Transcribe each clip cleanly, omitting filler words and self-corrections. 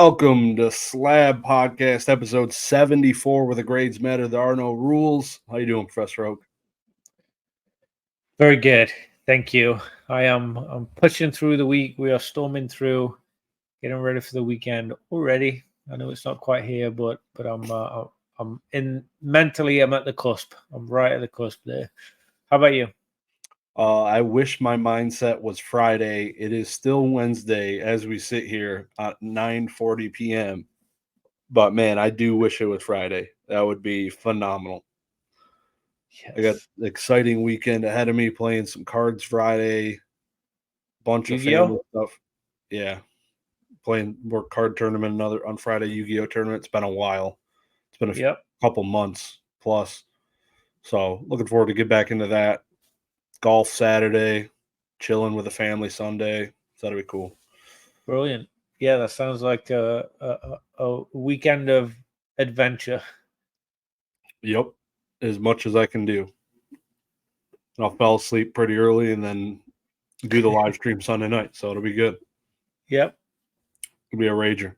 Welcome to Slab Podcast, episode 74, where the grades matter. There are no rules. How you doing, Professor Oak? Very good. Thank you. I'm pushing through the week. We are storming through, getting ready for the weekend already. I know it's not quite here, but I'm mentally I'm at the cusp. I'm right at the cusp there. How about you? I wish my mindset was Friday. It is still Wednesday as we sit here at 9:40 p.m. But man, I do wish it was Friday. That would be phenomenal. Yes. I got an exciting weekend ahead of me, playing some cards Friday, bunch of family stuff. Yeah, playing more card tournament on Friday, Yu-Gi-Oh tournament. It's been a while. It's been a couple months plus. So looking forward to get back into that. Golf Saturday, chilling with the family Sunday. So that'll be cool. Brilliant. Yeah, that sounds like a weekend of adventure. Yep, as much as I can do. I'll fall asleep pretty early and then do the live stream Sunday night, so it'll be good. Yep, it'll be a rager.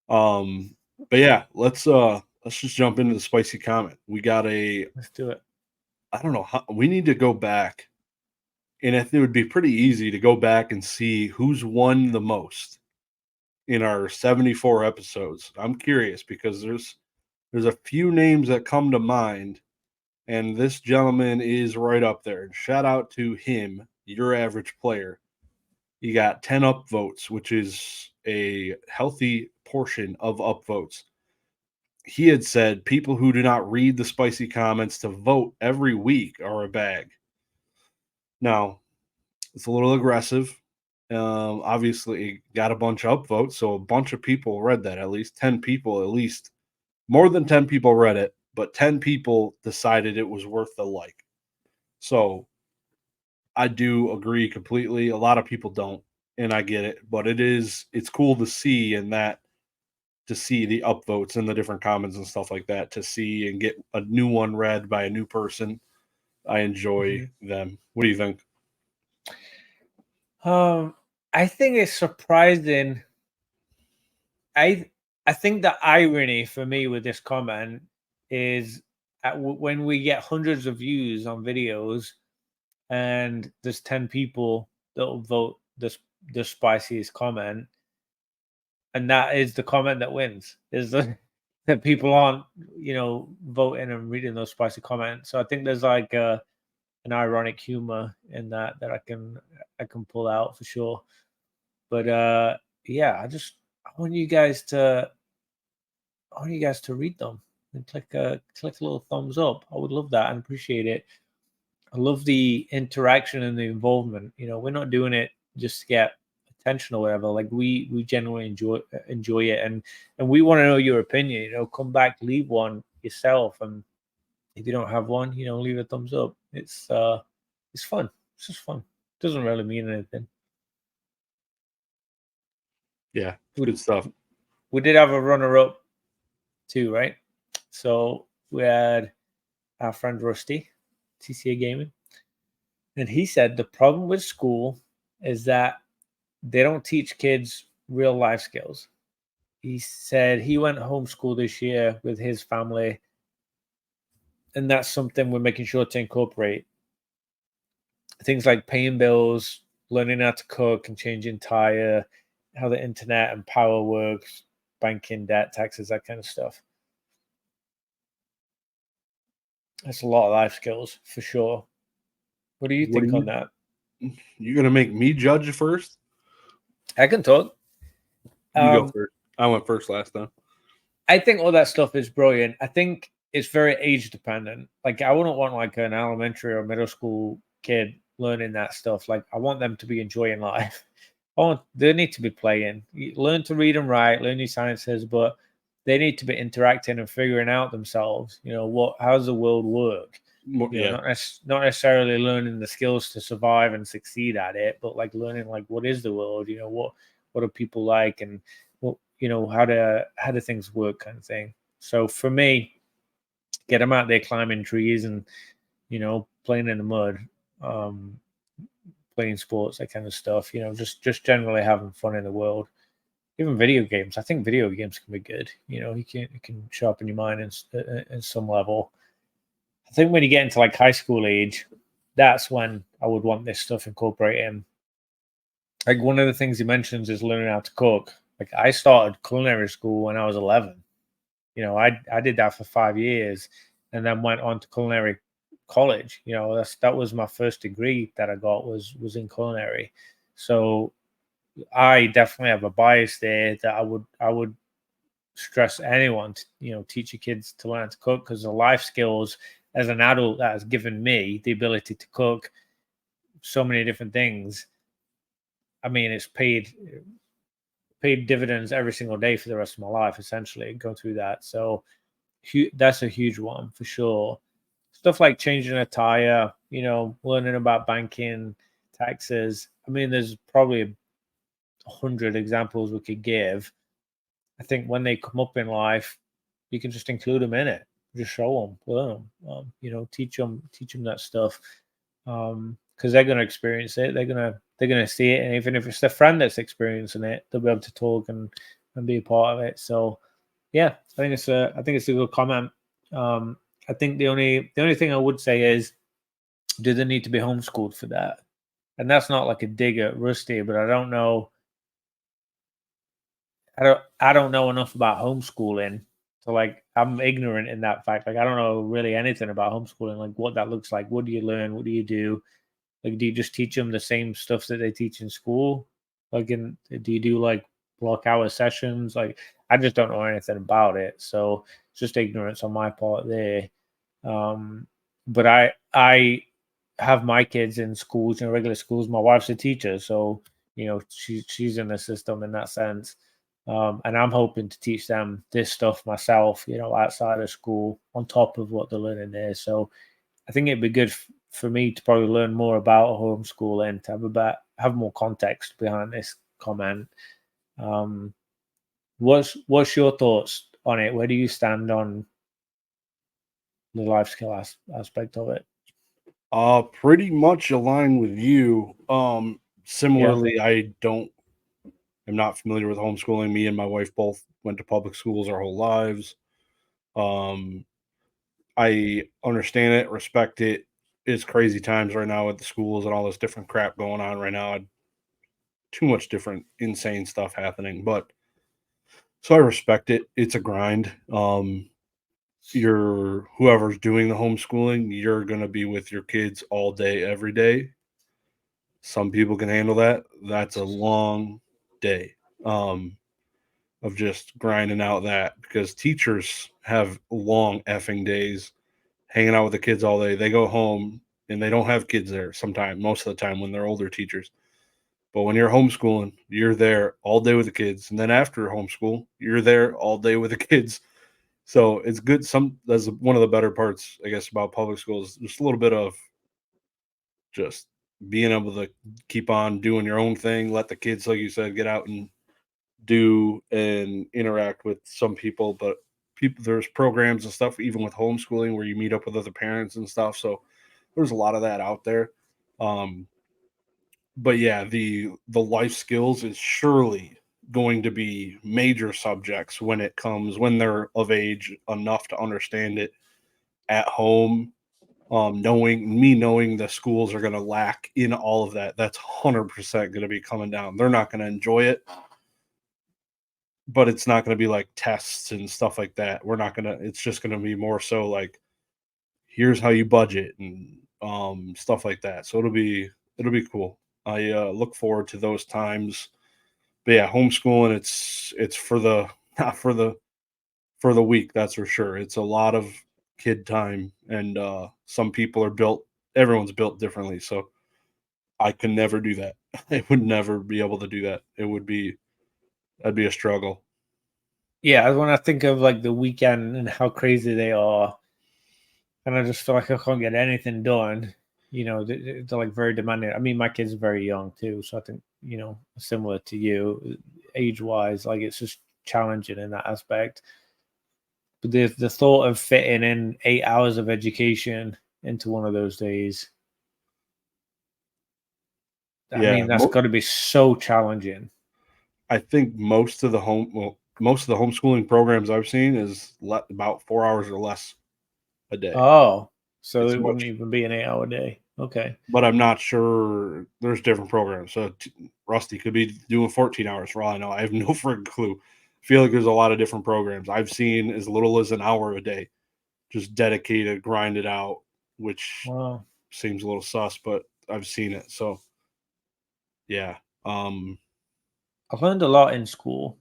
But yeah, let's just jump into the spicy comment. We got let's do it. I don't know how we need to go back, and I think it would be pretty easy to go back and see who's won the most in our 74 episodes. I'm curious because there's a few names that come to mind, and this gentleman is right up there. Shout out to him, your average player. You got 10 upvotes, which is a healthy portion of upvotes. He had said people who do not read the spicy comments to vote every week are a bag. Now, it's a little aggressive. Obviously, it got a bunch of upvotes, so a bunch of people read that. At least 10 people, at least more than 10 people read it, but 10 people decided it was worth the like. So I do agree completely. A lot of people don't, and I get it, but it's cool to see to see the upvotes and the different comments and stuff like that, to see and get a new one read by a new person. I enjoy them. What do you think? I think it's surprising. I think the irony for me with this comment is when we get hundreds of views on videos and there's 10 people that will vote the spiciest comment, and that is the comment that wins, is that people aren't voting and reading those spicy comments. So I think there's like an ironic humor in that I can pull out for sure. But yeah, I want you guys to read them and click a little thumbs up. I would love that and appreciate it. I love the interaction and the involvement. We're not doing it just to get attention or whatever. Like we generally enjoy it, and we want to know your opinion. Come back, leave one yourself, and if you don't have one, leave a thumbs up. It's fun. It's just fun. It doesn't really mean anything. Yeah, good stuff. We did have a runner-up too, right? So we had our friend Rusty, TCA Gaming, and he said the problem with school is that they don't teach kids real life skills. He said he went homeschool this year with his family, and that's something we're making sure to incorporate. Things like paying bills, learning how to cook and changing tire, how the internet and power works, banking, debt, taxes, that kind of stuff. That's a lot of life skills for sure. What do you think on that? You gonna make me judge first? I can talk. You go first. I went first last time. I think all that stuff is brilliant. I think it's very age dependent. Like I wouldn't want like an elementary or middle school kid learning that stuff. Like I want them to be enjoying life. They need to be playing. Learn to read and write, learn new sciences, but they need to be interacting and figuring out themselves. How does the world work? Not necessarily learning the skills to survive and succeed at it, but like learning like what is the world? What are people like, and what how do things work, kind of thing. So for me, get them out there climbing trees and playing in the mud, playing sports, that kind of stuff. Just generally having fun in the world. even video games. I think video games can be good. You know, it can sharpen your mind in some level. I think when you get into like high school age, that's when I would want this stuff incorporated. Like one of the things he mentions is learning how to cook. Like I started culinary school when I was 11. You know, I did that for 5 years, and then went on to culinary college. You know, that was my first degree that I got was in culinary. So I definitely have a bias there that I would stress anyone to, you know, teach your kids to learn to cook, because the life skills as an adult that has given me the ability to cook so many different things. I mean, it's paid dividends every single day for the rest of my life, essentially, go through that. So that's a huge one for sure. Stuff like changing a tire, you know, learning about banking, taxes. I mean, there's probably 100 examples we could give. I think when they come up in life, you can just include them in it. Just show them, learn them, you know, teach them that stuff, because they're going to experience it. They're gonna see it, and even if it's their friend that's experiencing it, they'll be able to talk and be a part of it. So, yeah, I think it's a good comment. I think the only thing I would say is, do they need to be homeschooled for that? And that's not like a dig at Rusty, but I don't know. I don't know enough about homeschooling. So like I'm ignorant in that fact. Like I don't know really anything about homeschooling, like what that looks like. What do you learn? What do you do? Like do you just teach them the same stuff that they teach in school? Like do you do like block hour sessions? Like I just don't know anything about it. So it's just ignorance on my part there. But I have my kids in schools, you know, regular schools. My wife's a teacher, so you know she's in the system in that sense. And I'm hoping to teach them this stuff myself, you know, outside of school, on top of what they're learning there. So I think it'd be good for me to probably learn more about homeschooling, to have more context behind this comment. What's your thoughts on it? Where do you stand on the life skill aspect of it? Pretty much aligned with you. Yeah. Similarly, I'm not familiar with homeschooling. Me and my wife both went to public schools our whole lives. Um, I understand it, respect it. It's crazy times right now with the schools and all this different crap going on right now. Too much different insane stuff happening, but so I respect it. It's a grind. You're whoever's doing the homeschooling, you're gonna be with your kids all day, every day. Some people can handle that. That's a long day. Um, of just grinding out that because teachers have long effing days hanging out with the kids all day. They go home and they don't have kids there sometimes, most of the time when they're older teachers. But when you're homeschooling, you're there all day with the kids. And then after homeschool, you're there all day with the kids. So it's good. That's one of the better parts, I guess, about public schools. Just a little bit of just being able to keep on doing your own thing, let the kids, like you said, get out and do and interact with some people. But there's programs and stuff even with homeschooling where you meet up with other parents and stuff, so there's a lot of that out there. um but yeah, the life skills is surely going to be major subjects when they're of age enough to understand it at home. Knowing the schools are going to lack in all of that, that's 100% going to be coming down. They're not going to enjoy it, but it's not going to be like tests and stuff like that. It's just going to be more so like, here's how you budget and stuff like that. So it'll be cool. I look forward to those times. But yeah, homeschooling, it's for the not for the week, that's for sure. It's a lot of kid time, and some people are built everyone's built differently. So I could never do that. I would never be able to do that. That'd be a struggle. Yeah, when I think of like the weekend and how crazy they are, and I just feel like I can't get anything done. You know, they're like very demanding. I mean, my kids are very young too, so I think, you know, similar to you, age wise, like it's just challenging in that aspect. But the thought of fitting in 8 hours of education into one of those days, I Yeah, mean, that's got to be so challenging. I think most of the homeschooling programs I've seen is about 4 hours or less a day. Oh, so It's it wouldn't much, even be an 8-hour day. Okay. but I'm not sure. There's different programs. So Rusty could be doing 14 hours for all I know. I have no freaking clue. I feel like there's a lot of different programs. I've seen as little as an hour a day, just dedicated, grind it out, which Wow. seems a little sus, but I've seen it. So yeah. I learned a lot in school.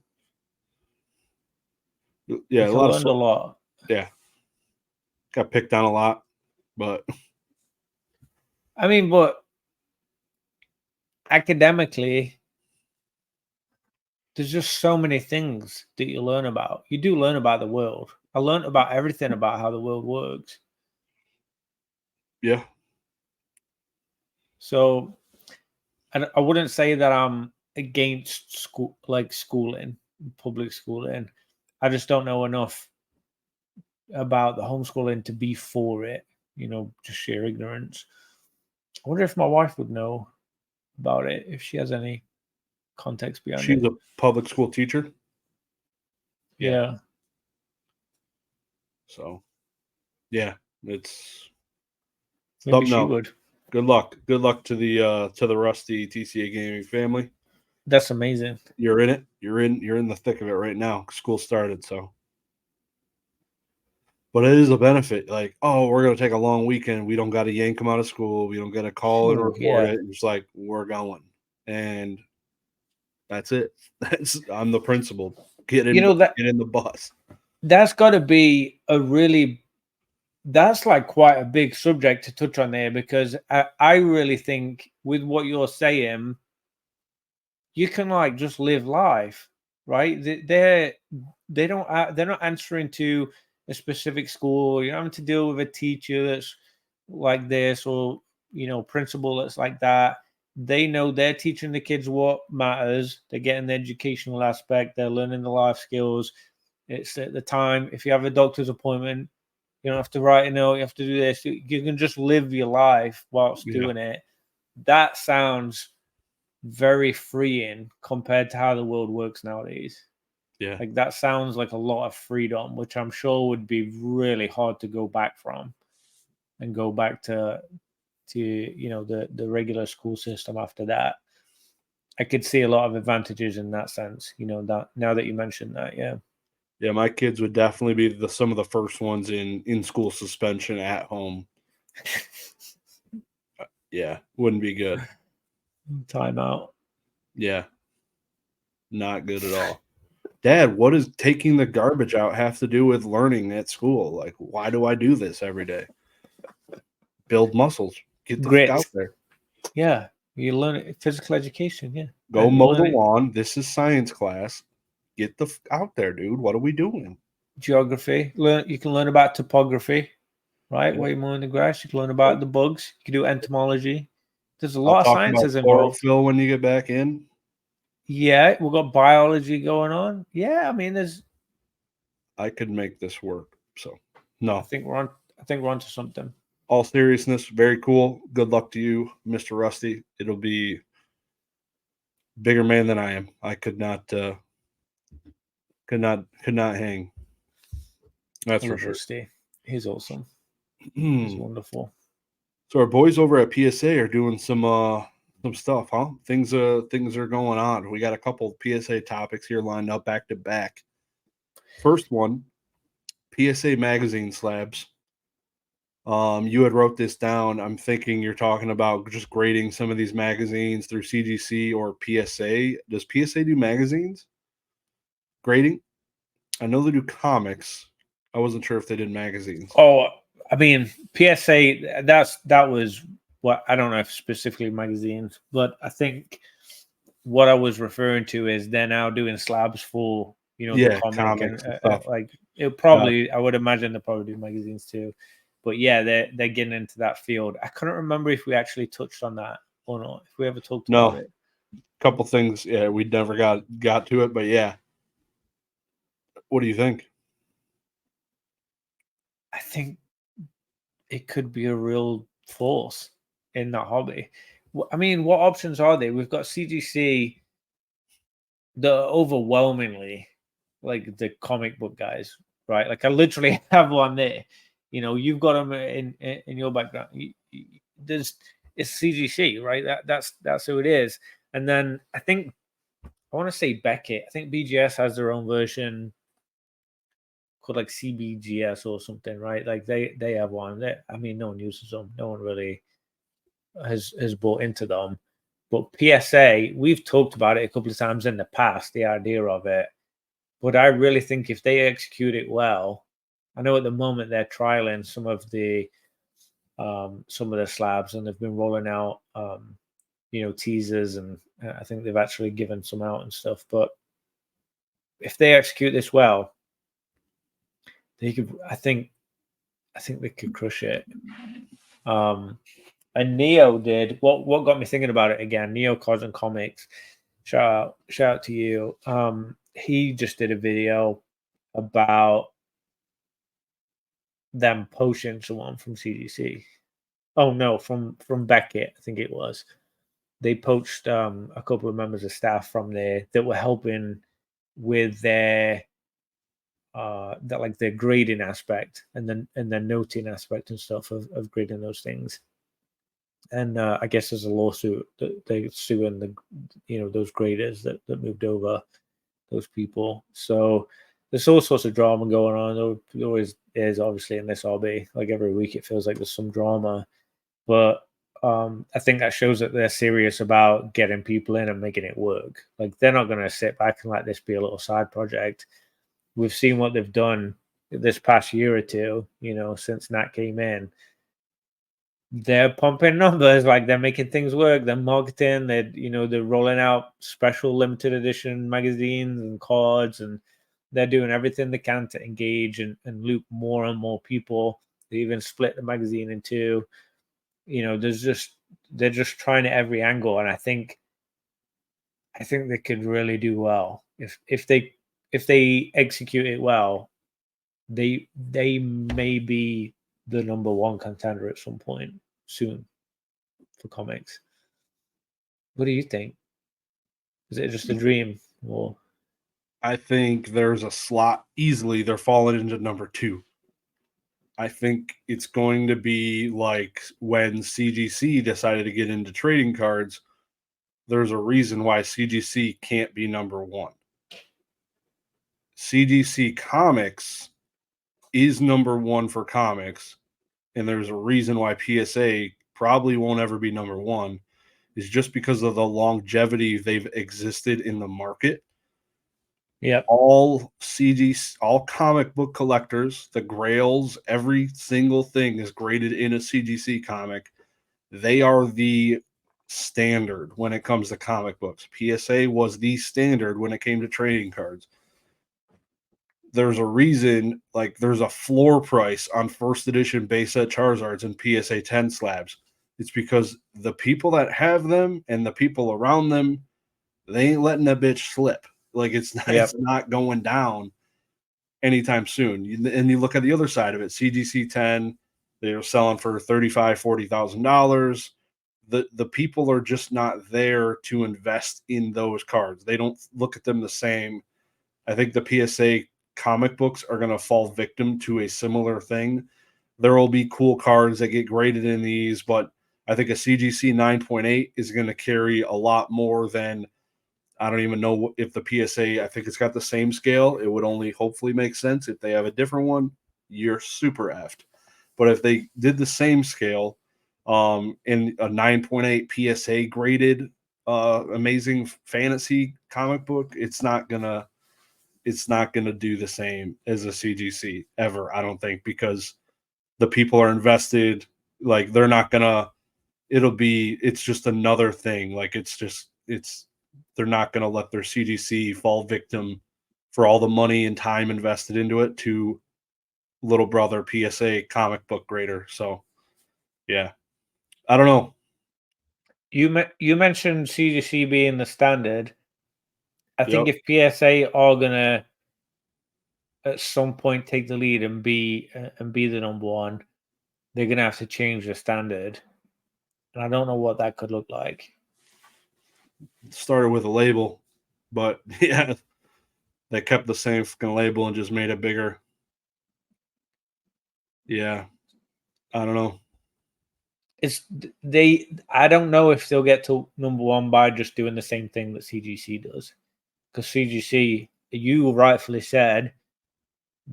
Yeah, a Like I lot learned a of lot. yeah. Got picked on a lot, but I mean, but academically, there's just so many things that you learn about. You do learn about the world. I learned about everything about how the world works. yeah. So I wouldn't say that I'm against school, like schooling, public schooling. I just don't know enough about the homeschooling to be for it. Just sheer ignorance. I wonder if my wife would know about it if she has any context behind She's it. a public school teacher. Yeah. Yeah, So yeah, it's maybe something she else. would. Good luck. Good luck to the Rusty TCA gaming family. That's amazing. You're in it. You're in the thick of it right now. School started, so but it is a benefit. Like, oh, we're gonna take a long weekend. We don't got to yank them out of school. We don't got to call and Oh report yeah. it. It's like we're going, and that's it. I'm the principal. Get You in. know that Get in the bus. that's got to be a really that's like quite a big subject to touch on there because I really think with what you're saying, you can like just live life, right? They're not answering to a specific school. You're having to deal with a teacher that's like this or principal that's like that. They know they're teaching the kids what matters. They're getting the educational aspect. They're learning the life skills. It's at the time. If you have a doctor's appointment, you don't have to write a note. You have to do this. You can just live your life whilst Yeah. doing it. That sounds very freeing compared to how the world works nowadays. Yeah. Like that sounds like a lot of freedom, which I'm sure would be really hard to go back from and go back to the regular school system after that. I could see a lot of advantages in that sense, that now that you mentioned that, yeah. Yeah, my kids would definitely be some of the first ones in school suspension at home. Yeah, wouldn't be good. Time out. Yeah, not good at all. Dad, what does taking the garbage out have to do with learning at school? Like, why do I do this every day? Build muscles. Get the fuck Grit. out there. Yeah. You learn it, physical education, yeah. Go And you mow the learn it lawn. This is science class. Get the out there, dude. What are we doing? geography. You can learn about topography, right? Yeah. While you're mowing the grass, you can learn about the bugs. You can do entomology. There's a I'll lot of talk about sciences involved. chlorophyll when you get back in. Yeah, we've got biology going on. Yeah, I mean, there's. I could make this work. So, I no, think we're on. I think we're onto something. all seriousness, very cool. Good luck to you, Mr. Rusty. It'll be bigger man than I am. I could not hang. That's I for love sure. Rusty. He's awesome. He's So wonderful. our boys over at PSA are doing some stuff, huh? Things are going on. We got a couple PSA topics here lined up back to back. First one, PSA magazine slabs. You had wrote this down. I'm thinking you're talking about just grading some of these magazines through CGC or PSA. Does PSA do magazines? Grading? I know they do comics. I wasn't sure if they did magazines. Oh, I mean, PSA. That was what I don't know if specifically magazines, but I think what I was referring to is they're now doing slabs for the Yeah, comic and comics and stuff. like it probably I would imagine they probably do magazines too, but yeah, they're getting into that field. I couldn't remember if we actually touched on that or not. If we ever talked about No, it, couple things. Yeah, we never got to it, but yeah. What do you think? I think it could be a real force in that hobby. I mean, what options are there? We've got CGC overwhelmingly like the comic book guys, right? Like I literally have one there. You know, you've got them in your background. It's CGC, right? That's who it is. And then I think I want to say Beckett. I think BGS has their own version called like CBGS or something, right? Like they have one. I mean, no one uses them. No one really has bought into them. But PSA, we've talked about it a couple of times in the past, the idea of it. But I really think if they execute it well, I know at the moment they're trialing some of the slabs, and they've been rolling out teasers, and I think they've actually given some out and stuff. But if they execute this well, they could. I think they could crush it. And Neo did what got me thinking about it again. Neo Cosm Comics, shout out to you. He just did a video about them poaching someone from CGC. Oh no, from Beckett, I think it was. They poached a couple of members of staff from there that were helping with their their grading aspect and then noting aspect and stuff of grading those things. And I guess there's a lawsuit that they're suing those graders that moved over, those people. So there's all sorts of drama going on. There always is, obviously, in this hobby. Like every week, it feels like there's some drama. But I think that shows that they're serious about getting people in and making it work. Like they're not going to sit back and let this be a little side project. We've seen what they've done this past year or two, since Nat came in. They're pumping numbers, like they're making things work. They're marketing. They're rolling out special limited edition magazines and cards, and they're doing everything they can to engage and loop more and more people. They even split the magazine in two. They're just trying at every angle, and I think they could really do well if they execute it well. They may be the number one contender at some point soon for comics. What do you think? Is it just a dream, or? I think there's a slot easily. They're falling into number 2. I think it's going to be like when CGC decided to get into trading cards. There's a reason why CGC can't be number 1. CGC Comics is number 1 for comics, and there's a reason why PSA probably won't ever be number 1, is just because of the longevity they've existed in the market. Yeah. All comic book collectors, the Grails, every single thing is graded in a CGC comic. They are the standard when it comes to comic books. PSA was the standard when it came to trading cards. There's a reason, like there's a floor price on first edition base set Charizards and PSA 10 slabs. It's because the people that have them and the people around them, they ain't letting that bitch slip. Like it's not going down anytime soon. And you look at the other side of it, CGC 10, they're selling for $35,000, $40,000. The people are just not there to invest in those cards. They don't look at them the same. I think the PSA comic books are going to fall victim to a similar thing. There will be cool cards that get graded in these, but I think a CGC 9.8 is going to carry a lot more than, I don't even know if the PSA, I think it's got the same scale. It would only hopefully make sense. If they have a different one, you're super effed. But if they did the same scale in a 9.8 PSA graded amazing fantasy comic book, it's not gonna do the same as a CGC ever, I don't think, because the people are invested. Like they're not gonna, it's just another thing. Like they're not gonna let their CGC fall victim for all the money and time invested into it to little brother PSA comic book grader. So yeah, I don't know. You mentioned CGC being the standard. I think if PSA are gonna at some point take the lead and be the number one, they're gonna have to change the standard, and I don't know what that could look like. Started with a label. But yeah, they kept the same fucking label and just made it bigger. Yeah, I don't know. I don't know if they'll get to number one by just doing the same thing that CGC does, because CGC, you rightfully said,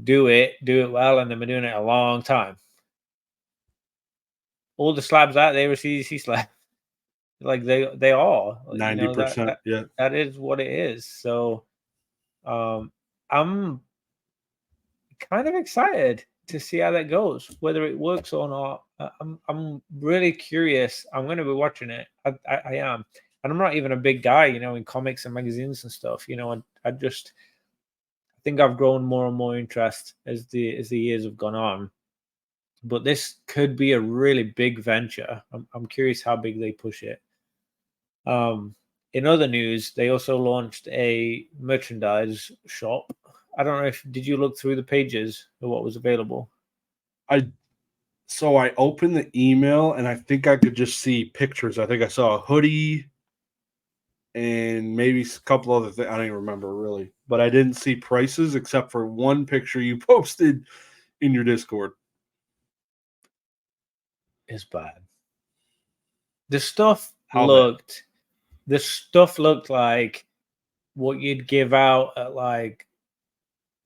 do it well, and they've been doing it a long time. All the slabs out there are CGC slabs. Like they are 90%. Yeah, that is what it is. So I'm kind of excited to see how that goes, whether it works or not. I'm really curious. I'm going to be watching it. I am, and I'm not even a big guy, in comics and magazines and stuff. I think I've grown more and more interest as the years have gone on. But this could be a really big venture. I'm curious how big they push it. In other news, they also launched a merchandise shop. I don't know did you look through the pages of what was available? So I opened the email and I think I could just see pictures. I think I saw a hoodie and maybe a couple other things. I don't even remember really, but I didn't see prices except for one picture you posted in your Discord. It's bad. The stuff How bad? Like what you'd give out at like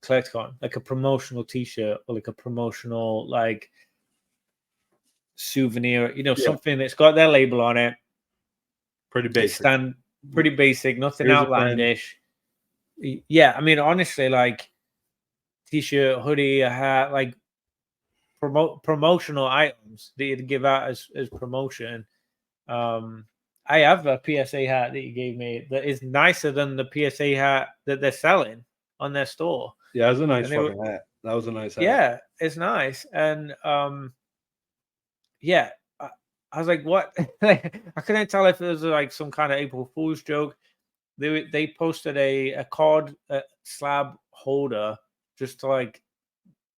CollectCon, like a promotional T-shirt or like a promotional like souvenir, something that's got their label on it. Pretty basic. Pretty basic, nothing Here's outlandish. Yeah, I mean, honestly, like T-shirt, hoodie, a hat, like promotional items that you'd give out as promotion. I have a PSA hat that you gave me that is nicer than the PSA hat that they're selling on their store. Yeah, it was a nice fucking hat. That was a nice hat. Yeah, it's nice. And yeah, I was like, what? I couldn't tell if it was like some kind of April Fool's joke. They posted a card slab holder, just to like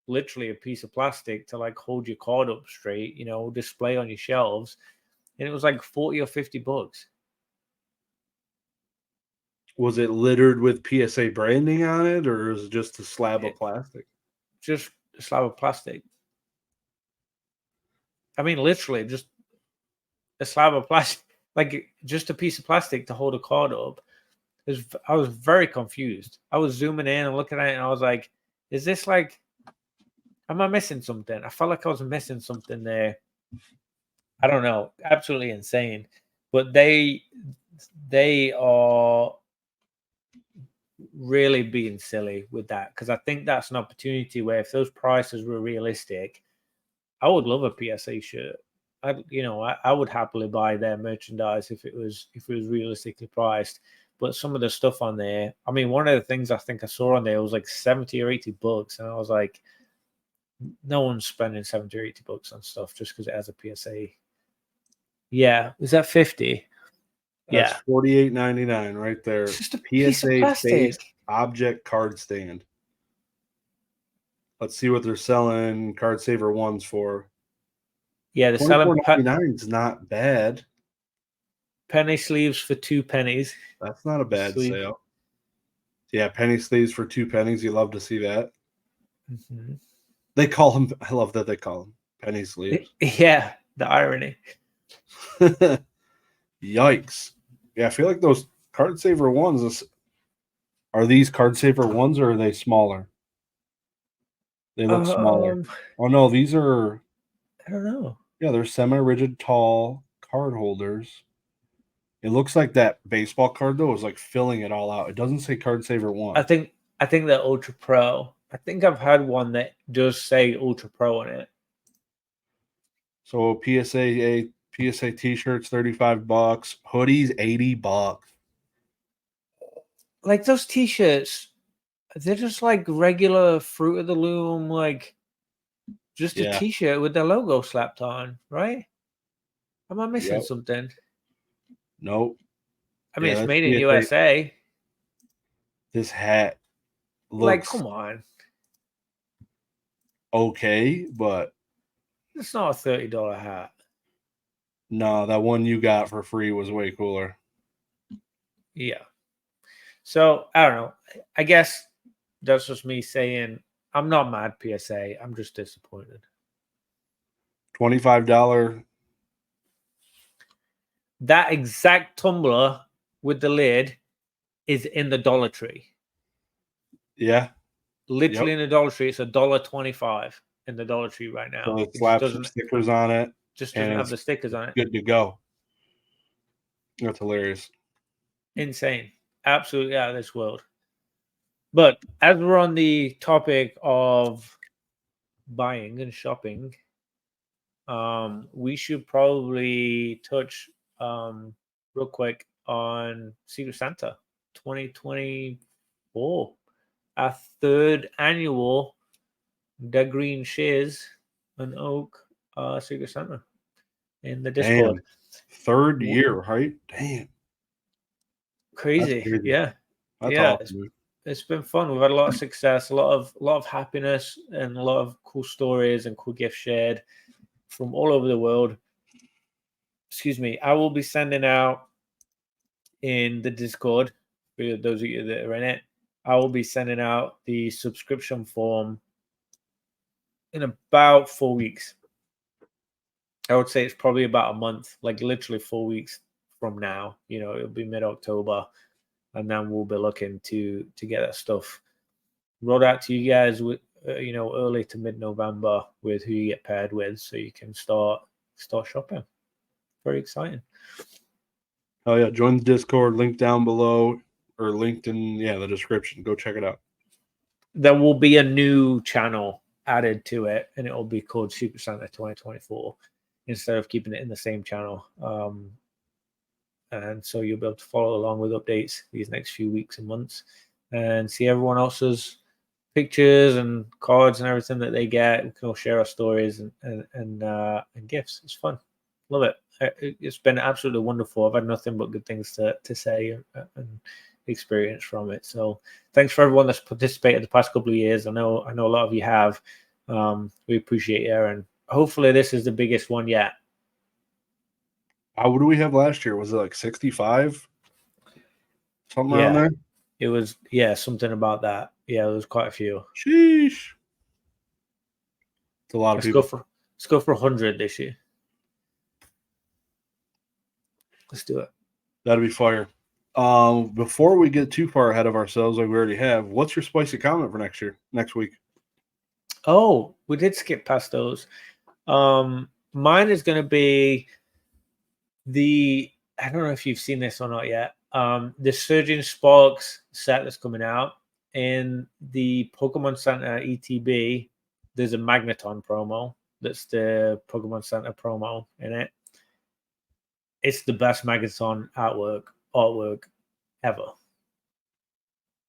literally a piece of plastic to like hold your card up straight, display on your shelves. And it was like $40 or $50. Was it littered with PSA branding on it, or is it just a slab of plastic? Just a slab of plastic. I mean, literally just a slab of plastic, like just a piece of plastic to hold a card up. I was very confused. I was zooming in and looking at it, and I was like, is this like, am I missing something? I felt like I was missing something there. I don't know. Absolutely insane. But they are really being silly with that, because I think that's an opportunity where if those prices were realistic, I would love a PSA shirt. I would happily buy their merchandise if it was realistically priced. But some of the stuff on there, I mean, one of the things I think I saw on there was like $70 or $80, and I was like, no one's spending $70 or $80 on stuff just because it has a PSA. Yeah, is that 50? That's $48.99 right there. It's just a piece of plastic. Object card stand. Let's see what they're selling Card Saver ones for. Yeah, they're selling $24.99 is not bad. Penny sleeves for 2 pennies. That's not a bad sale. Yeah, penny sleeves for 2 pennies. You love to see that. Mm-hmm. They call them. I love that they call them penny sleeves. Yeah, the irony. Yikes! Yeah, I feel like those Card Saver ones. Are these Card Saver ones, or are they smaller? They look smaller. Oh no, these are. I don't know. Yeah, they're semi-rigid, tall card holders. It looks like that baseball card though is like filling it all out. It doesn't say Card Saver 1. I think they're Ultra Pro. I think I've had one that does say Ultra Pro on it. So PSA t-shirts $35, hoodies $80. Like those t-shirts, they're just like regular Fruit of the Loom, like just a t-shirt with their logo slapped on, right? Am I missing something? Nope. I mean, it's made in USA. This hat looks like, come on. Okay, but it's not a $30 hat. No, that one you got for free was way cooler. Yeah. So I don't know. I guess that's just me saying I'm not mad, PSA. I'm just disappointed. $25. That exact tumbler with the lid is in the Dollar Tree. Yeah. Literally in the Dollar Tree. It's $1.25 in the Dollar Tree right now. So it It just slaps some doesn't stickers on it. just And doesn't have it's the stickers on it. good to go. That's hilarious. Insane. Absolutely out of this world. But as we're on the topic of buying and shopping, we should probably touch real quick on Secret Santa 2024, our third annual Dagreenshiz and Oak Secret Santa in the Discord. Damn. Third year, right? Damn. Crazy. Crazy. Yeah. That's Yeah. awesome. It's been fun. We've had a lot of success, a lot of happiness, and a lot of cool stories and cool gifts shared from all over the world. Excuse me. I will be sending out in the Discord for those of you that are in it. I will be sending out the subscription form in about 4 weeks. I would say it's probably about a month, like literally 4 weeks from now. It'll be mid-October, and then we'll be looking to get that stuff rolled out to you guys with early to mid-November with who you get paired with, so you can start shopping. Very exciting. Oh yeah, join the Discord, link down below or linked in the description. Go check it out. There will be a new channel added to it, and it will be called Super Santa 2024 instead of keeping it in the same channel. And so you'll be able to follow along with updates these next few weeks and months and see everyone else's pictures and cards and everything that they get. We can all share our stories and gifts. It's fun. Love it. It's been absolutely wonderful. I've had nothing but good things to say and experience from it. So thanks for everyone that's participated the past couple of years. I know a lot of you have. We appreciate you, and hopefully this is the biggest one yet. What do we have last year? Was it like 65? Something around there? It was, something about that. Yeah, there was quite a few. Sheesh. It's a lot of people. Let's go for 100 this year. Let's do it. That'd be fire. Before we get too far ahead of ourselves, like we already have, what's your spicy comment for next week? Oh, we did skip past those. Mine is going to be I don't know if you've seen this or not yet. The Surging Sparks set that's coming out in the Pokemon Center ETB. There's a Magneton promo. That's the Pokemon Center promo in it. It's the best Magneton artwork ever.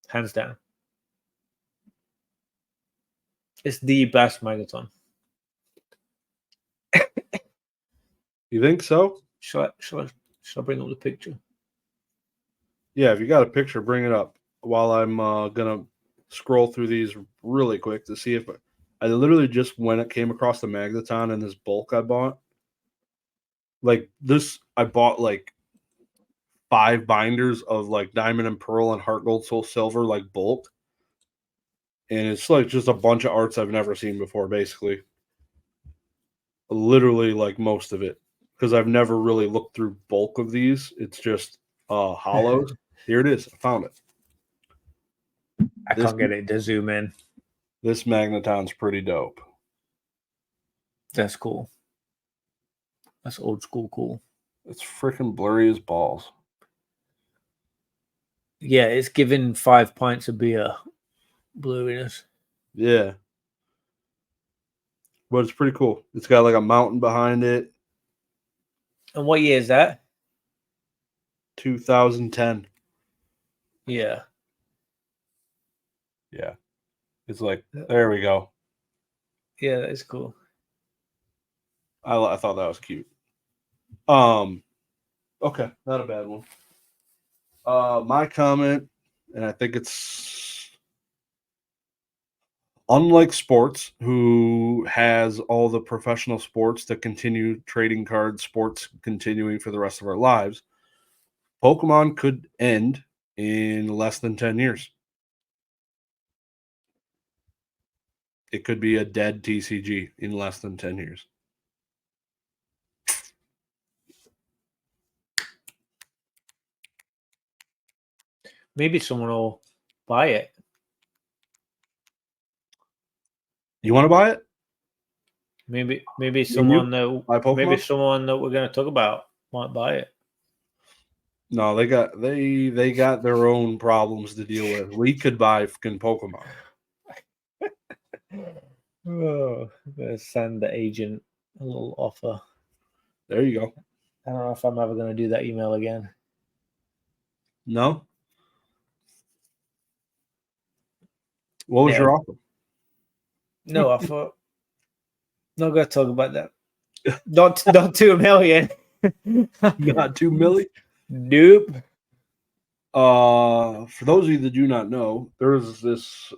Hands down. It's the best Magneton. You think so? Shall I bring up the picture? Yeah, if you got a picture, bring it up while I'm gonna scroll through these really quick to see if I literally just came across the Magneton in this bulk I bought. Like this, I bought like 5 binders of like Diamond and Pearl and Heart Gold Soul Silver, like bulk. And it's like just a bunch of arts I've never seen before, basically. Literally like most of it. Because I've never really looked through bulk of these. It's just hollows. Here it is. I found it. I can't get it to zoom in. This Magneton's pretty dope. That's cool. That's old school cool. It's freaking blurry as balls. Yeah, it's giving 5 pints of beer bluiness. Yeah. But it's pretty cool. It's got like a mountain behind it. And what year is that? 2010. Yeah. Yeah. It's like, there we go. Yeah, that is cool. I thought that was cute. Okay, not a bad one. My comment, and I think it's unlike sports, who has all the professional sports to continue trading card sports continuing for the rest of our lives, Pokemon could end in less than 10 years. It could be a dead TCG in less than 10 years. Maybe someone will buy it. You want to buy it? Maybe someone that we're going to talk about might buy it. No, they got their own problems to deal with. We could buy fucking Pokemon. Oh, I'm going to send the agent a little offer. There you go. I don't know if I'm ever going to do that email again. No? What was your offer? No offer. Not going to talk about that. Not $2 million. Not $2 million? Nope. For those of you that do not know, there was this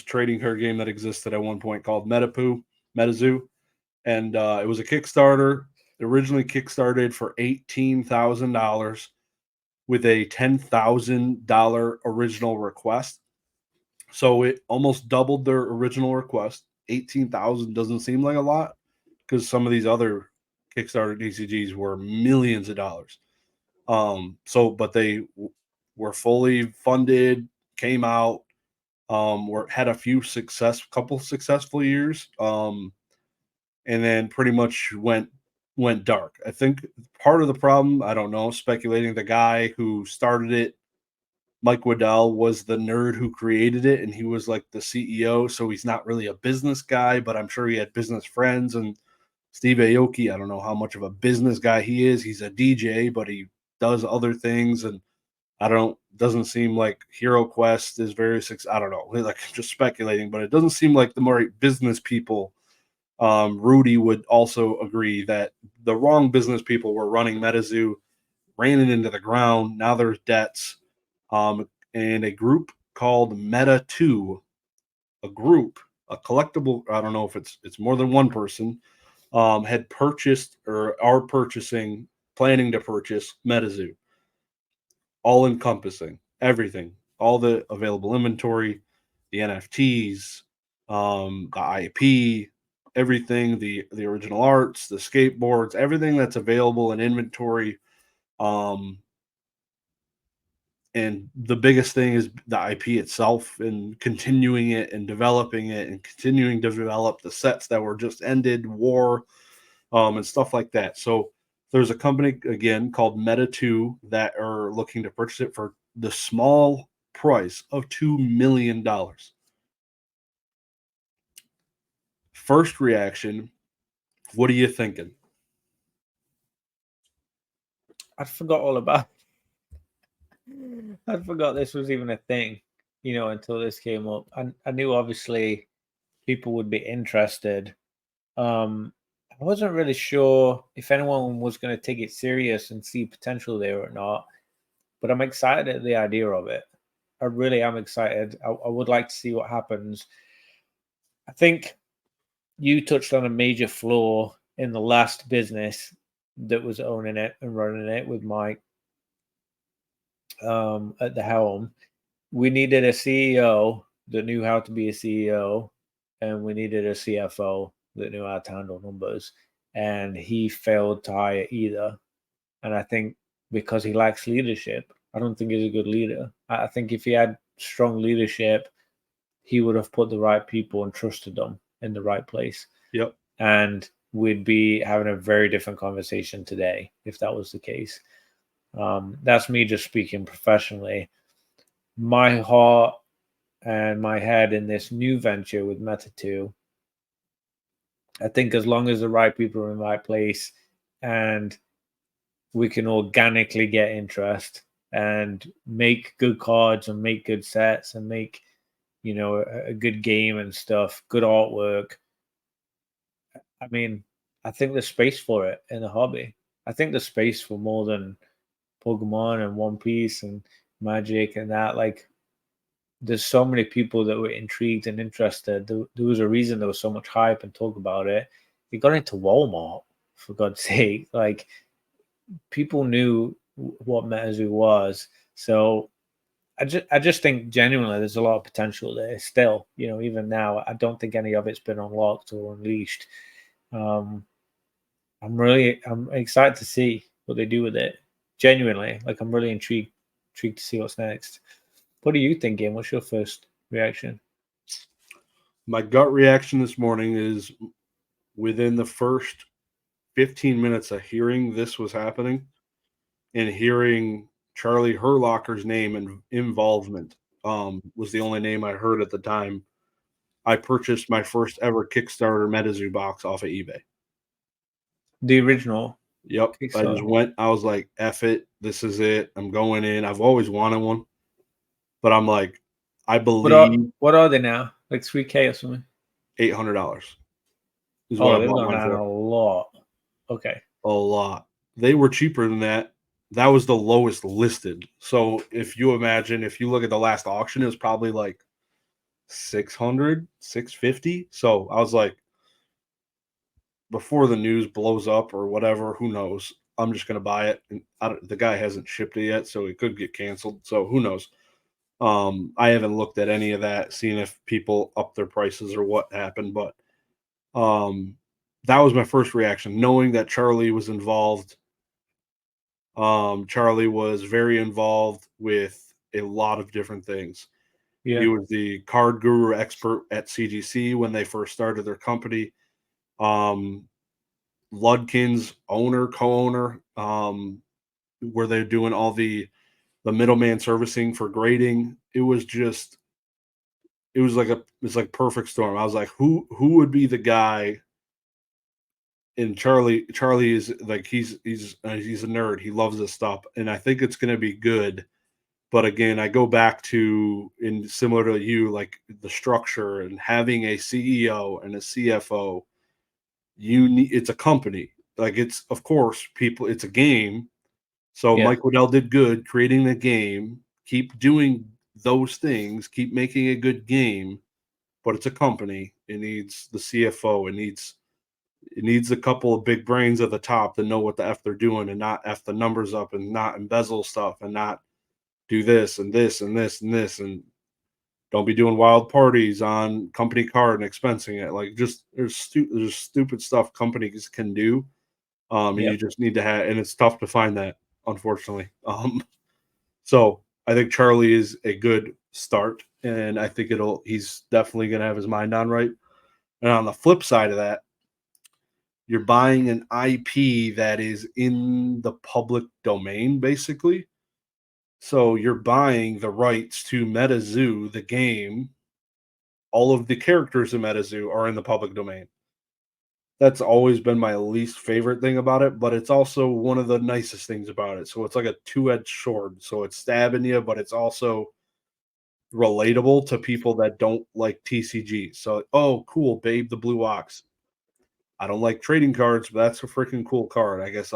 trading card game that existed at one point called Metazoo, and it was a Kickstarter. Originally kickstarted for $18,000 with a $10,000 original request. So it almost doubled their original request. 18,000 doesn't seem like a lot because some of these other Kickstarter TCGs were millions of dollars. But they were fully funded, came out, had a couple successful years, and then pretty much went dark. I think part of the problem, I don't know, speculating, the guy who started it, Mike Waddell, was the nerd who created it, and he was like the CEO, so he's not really a business guy, but I'm sure he had business friends. And Steve Aoki, I don't know how much of a business guy he is. He's a DJ, but he does other things, and doesn't seem like Hero Quest is very successful. I don't know, like, just speculating, but it doesn't seem like the more business people. Rudy would also agree that the wrong business people were running Metazoo, ran it into the ground. Now there's debts. And a group called Meta2, a collectible, I don't know if it's more than one person, had purchased or are planning to purchase Metazoo, all encompassing everything, all the available inventory, the NFTs, the IP, everything, the original arts, the skateboards, everything that's available in inventory. And the biggest thing is the IP itself, and continuing it and developing it and continuing to develop the sets that were just ended, war, and stuff like that. So there's a company, again, called Meta2 that are looking to purchase it for the small price of $2 million. First reaction, what are you thinking? I forgot all about it. I forgot this was even a thing, until this came up. I knew obviously people would be interested. I wasn't really sure if anyone was going to take it serious and see potential there or not, but I'm excited at the idea of it. I really am excited. I would like to see what happens. I think you touched on a major flaw in the last business that was owning it and running it with Mike at the helm. We needed a CEO that knew how to be a CEO, and we needed a CFO that knew how to handle numbers. And he failed to hire either. And I think because he lacks leadership, I don't think he's a good leader. I think if he had strong leadership, he would have put the right people and trusted them in the right place. Yep. And we'd be having a very different conversation today if that was the case. That's me just speaking professionally. My heart and my head in this new venture with Meta2, I think as long as the right people are in the right place and we can organically get interest and make good cards and make good sets and make, a good game and stuff, good artwork. I mean, I think there's space for it in the hobby. I think there's space for more than Pokemon and One Piece and Magic and that. Like, there's so many people that were intrigued and interested. There was a reason there was so much hype and talk about it. It got into Walmart, for God's sake. Like, people knew what Metazoo was. So I just think genuinely there's a lot of potential there still. Even now, I don't think any of it's been unlocked or unleashed. I'm excited to see what they do with it. Genuinely, like I'm really intrigued to see what's next. What are you thinking? What's your first reaction? My gut reaction this morning is within the first 15 minutes of hearing this was happening and hearing Charlie Herlocker's name and involvement was the only name I heard at the time. I purchased my first ever Kickstarter Metazoo box off of eBay. The original. Yep. I just went, I was like, F it. This is it. I'm going in. I've always wanted one. But I'm like, I believe. What are they now? Like $3,000 or something? $800 is Oh, what I they've bought gone mine down for. a lot. Okay. A lot. They were cheaper than that. That was the lowest listed. So if you imagine, if you look at the last auction, it was probably like 600, 650. So I was like, before the news blows up or whatever, who knows? I'm just going to buy it. And the guy hasn't shipped it yet, so it could get canceled. So who knows? I haven't looked at any of that, seeing if people up their prices or what happened. But that was my first reaction, knowing that Charlie was involved. Charlie was very involved with a lot of different things. Yeah. He was the card guru expert at CGC when they first started their company. Ludkin's owner, co-owner, where they're doing all the middleman servicing for grading. It was like perfect storm. I was like, who would be the guy? And Charlie is like, he's a nerd. He loves this stuff, and I think it's going to be good. But again, I go back to, in similar to you, like the structure and having a CEO and a CFO. It's a company. Like, it's, of course, people. It's a game. So Yeah. Mike Waddell did good creating the game. Keep doing those things. Keep making a good game. But it's a company. It needs the CFO. It needs a couple of big brains at the top to know what the F they're doing and not F the numbers up and not embezzle stuff and not do this and this and this and this, and don't be doing wild parties on company card and expensing it. Like, just there's stupid stuff companies can do. And you just need to have, and it's tough to find that, unfortunately. So I think Charlie is a good start, and I think he's definitely going to have his mind on right. And on the flip side of that, you're buying an IP that is in the public domain, basically. So you're buying the rights to Metazoo, the game. All of the characters in Metazoo are in the public domain. That's always been my least favorite thing about it, but it's also one of the nicest things about it. So it's like a two-edged sword. So it's stabbing you, but it's also relatable to people that don't like TCG. So, oh, cool, Babe the Blue Ox. I don't like trading cards, but that's a freaking cool card. I guess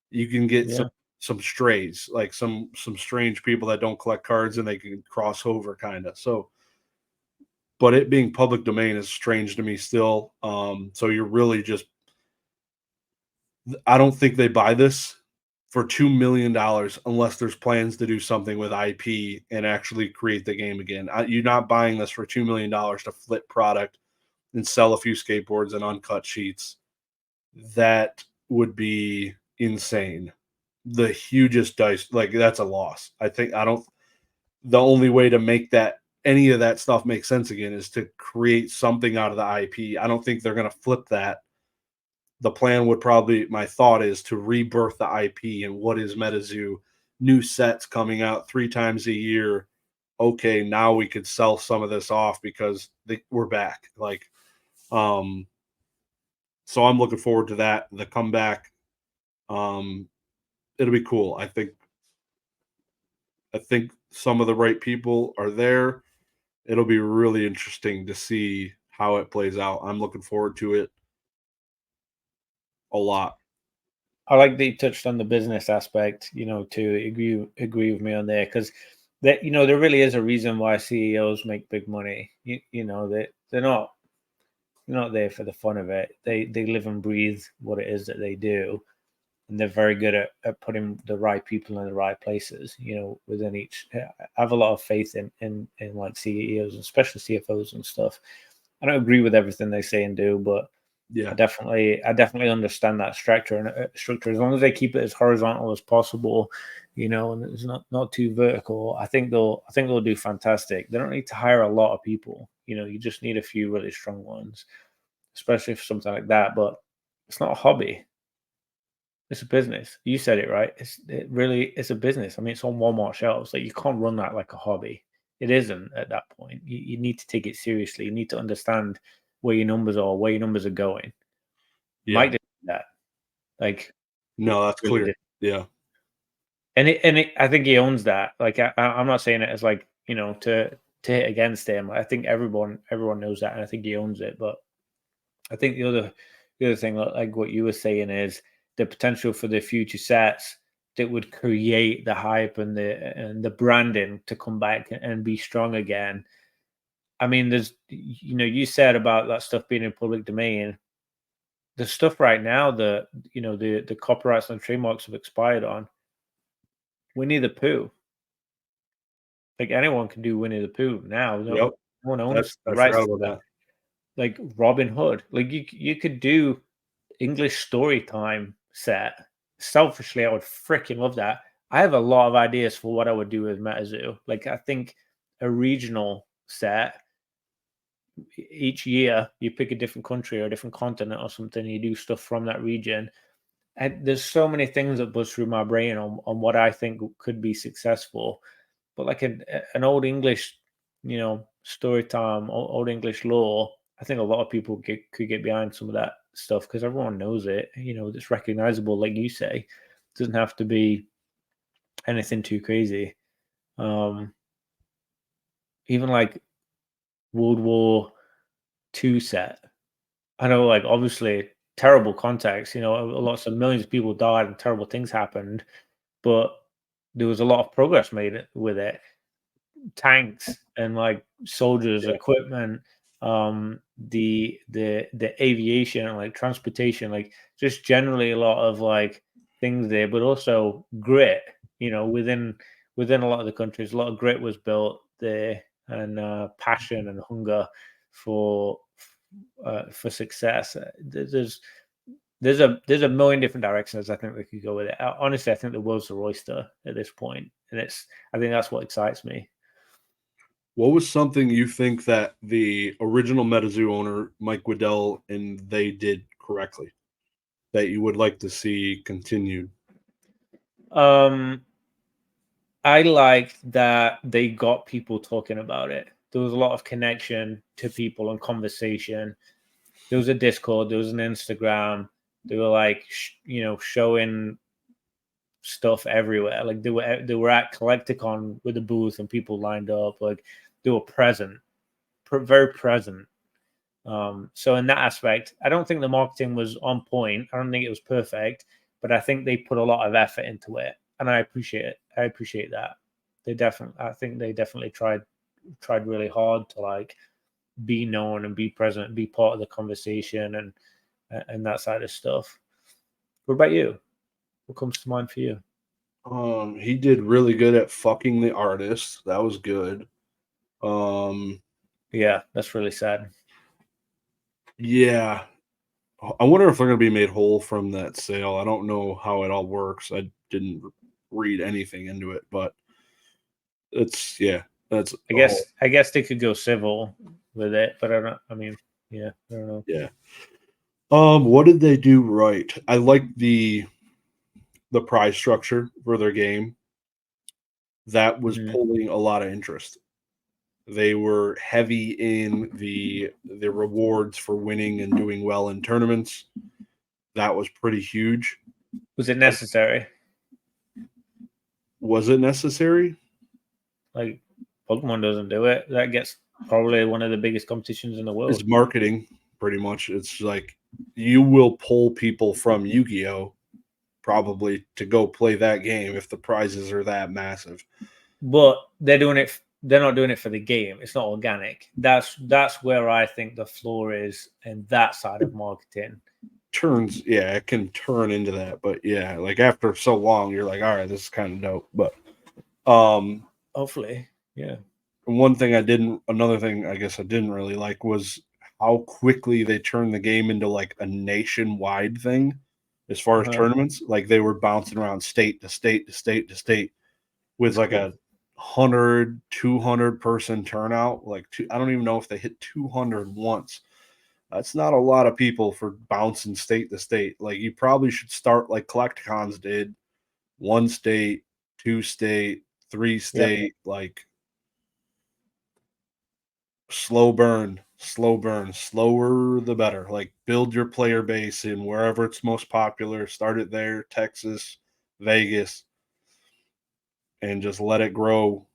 you can get some strays, like some strange people that don't collect cards and they can cross over kind of. So, but it being public domain is strange to me still. So you're really just, I don't think they buy this for $2 million unless there's plans to do something with IP and actually create the game again. You're not buying this for $2 million to flip product and sell a few skateboards and uncut sheets. That would be insane. The hugest dice, like, that's a loss. The only way to make that, any of that stuff make sense again, is to create something out of the IP. I don't think they're going to flip that. The plan would probably, my thought is to rebirth the IP. And what is Metazoo? New sets coming out 3 times a year. Okay, now we could sell some of this off because we're back. Like, so I'm looking forward to that, the comeback. It'll be cool. I think some of the right people are there. It'll be really interesting to see how it plays out. I'm looking forward to it a lot. I like that you touched on the business aspect, to agree with me on there, because that, there really is a reason why CEOs make big money. They're not there for the fun of it. They live and breathe what it is that they do, and they're very good at putting the right people in the right places, within each. I have a lot of faith in like CEOs, especially CFOs and stuff. I don't agree with everything they say and do, but Yeah. I definitely understand that structure, and structure, as long as they keep it as horizontal as possible, and it's not too vertical. I think they'll do fantastic. They don't need to hire a lot of people. You just need a few really strong ones, especially for something like that. But it's not a hobby. It's a business. You said it right. It's a business. I mean, it's on Walmart shelves. Like, you can't run that like a hobby. It isn't at that point. You need to take it seriously. You need to understand where your numbers are, where your numbers are going. Yeah. Mike did that. Like, no, that's really clear. did. Yeah. And I think he owns that. Like, I'm not saying it as like, to hit against him. I think everyone knows that, and I think he owns it. But I think the other thing, like what you were saying, is the potential for the future sets that would create the hype and the branding to come back and be strong again. I mean, there's, you said about that stuff being in public domain. The stuff right now that, the copyrights and trademarks have expired on, Winnie the Pooh. Like, anyone can do Winnie the Pooh now. No one owns the I rights forgot to about that. that. Like Robin Hood. Like, you could do English story time set. Selfishly, I would freaking love that. I have a lot of ideas for what I would do with Metazoo. Like, I think a regional set, each year you pick a different country or a different continent or something, you do stuff from that region. And there's so many things that buzz through my brain on what I think could be successful. But like an old English, story time, old English lore, I think a lot of people could get behind some of that stuff because everyone knows it. It's recognizable, like you say. It doesn't have to be anything too crazy. Even like World War II set. I know, like, obviously terrible context. Lots of millions of people died and terrible things happened, but there was a lot of progress made with it. Tanks and like soldiers, equipment, the aviation and like transportation, like just generally a lot of like things there, but also grit. Within a lot of the countries, a lot of grit was built there, and passion and hunger for success. There's a million different directions I think we could go with it. Honestly, I think the world's the oyster at this point, and I think that's what excites me. What was something you think that the original Metazoo owner, Mike Waddell, and they did correctly that you would like to see continued? I liked that they got people talking about it. There was a lot of connection to people and conversation. There was a Discord, there was an Instagram. They were like, showing stuff everywhere. Like, they were at Collecticon with a booth and people lined up. Like, they were present, very present. So in that aspect, I don't think the marketing was on point. I don't think it was perfect, but I think they put a lot of effort into it, and I appreciate it. I appreciate that. I think they definitely tried really hard to like be known and be present, be part of the conversation, and that side of stuff. What about you? What comes to mind for you? He did really good at fucking the artist. That was good. Yeah, that's really sad. Yeah. I wonder if they're going to be made whole from that sale. I don't know how it all works. I didn't read anything into it, but that's I guess they could go civil with it, but I don't. I mean, yeah, I don't know. Yeah. What did they do right? I like the prize structure for their game. That was pulling a lot of interest. They were heavy in the rewards for winning and doing well in tournaments. That was pretty huge. Was it necessary? Was it necessary? Like, Pokemon doesn't do it. That gets probably one of the biggest competitions in the world. It's marketing, pretty much. It's like you will pull people from Yu-Gi-Oh! Probably to go play that game if the prizes are that massive. But they're doing it. They're not doing it for the game. It's not organic. That's where I think the flaw is in that side of marketing. turns, yeah, it can turn into that. But yeah, like after so long, you're like, all right, this is kind of dope. But hopefully, yeah. Another thing I guess I didn't really like was how quickly they turned the game into like a nationwide thing as far as tournaments. Like they were bouncing around state to state to state to state with like a 100, 200 person turnout. Like I don't even know if they hit 200 once. That's not a lot of people for bouncing state to state. Like you probably should start like Collecticons did, 1 state, 2 state, 3 state, like slow burn, slower the better. Like build your player base in wherever it's most popular. Start it there, Texas, Vegas, and just let it grow.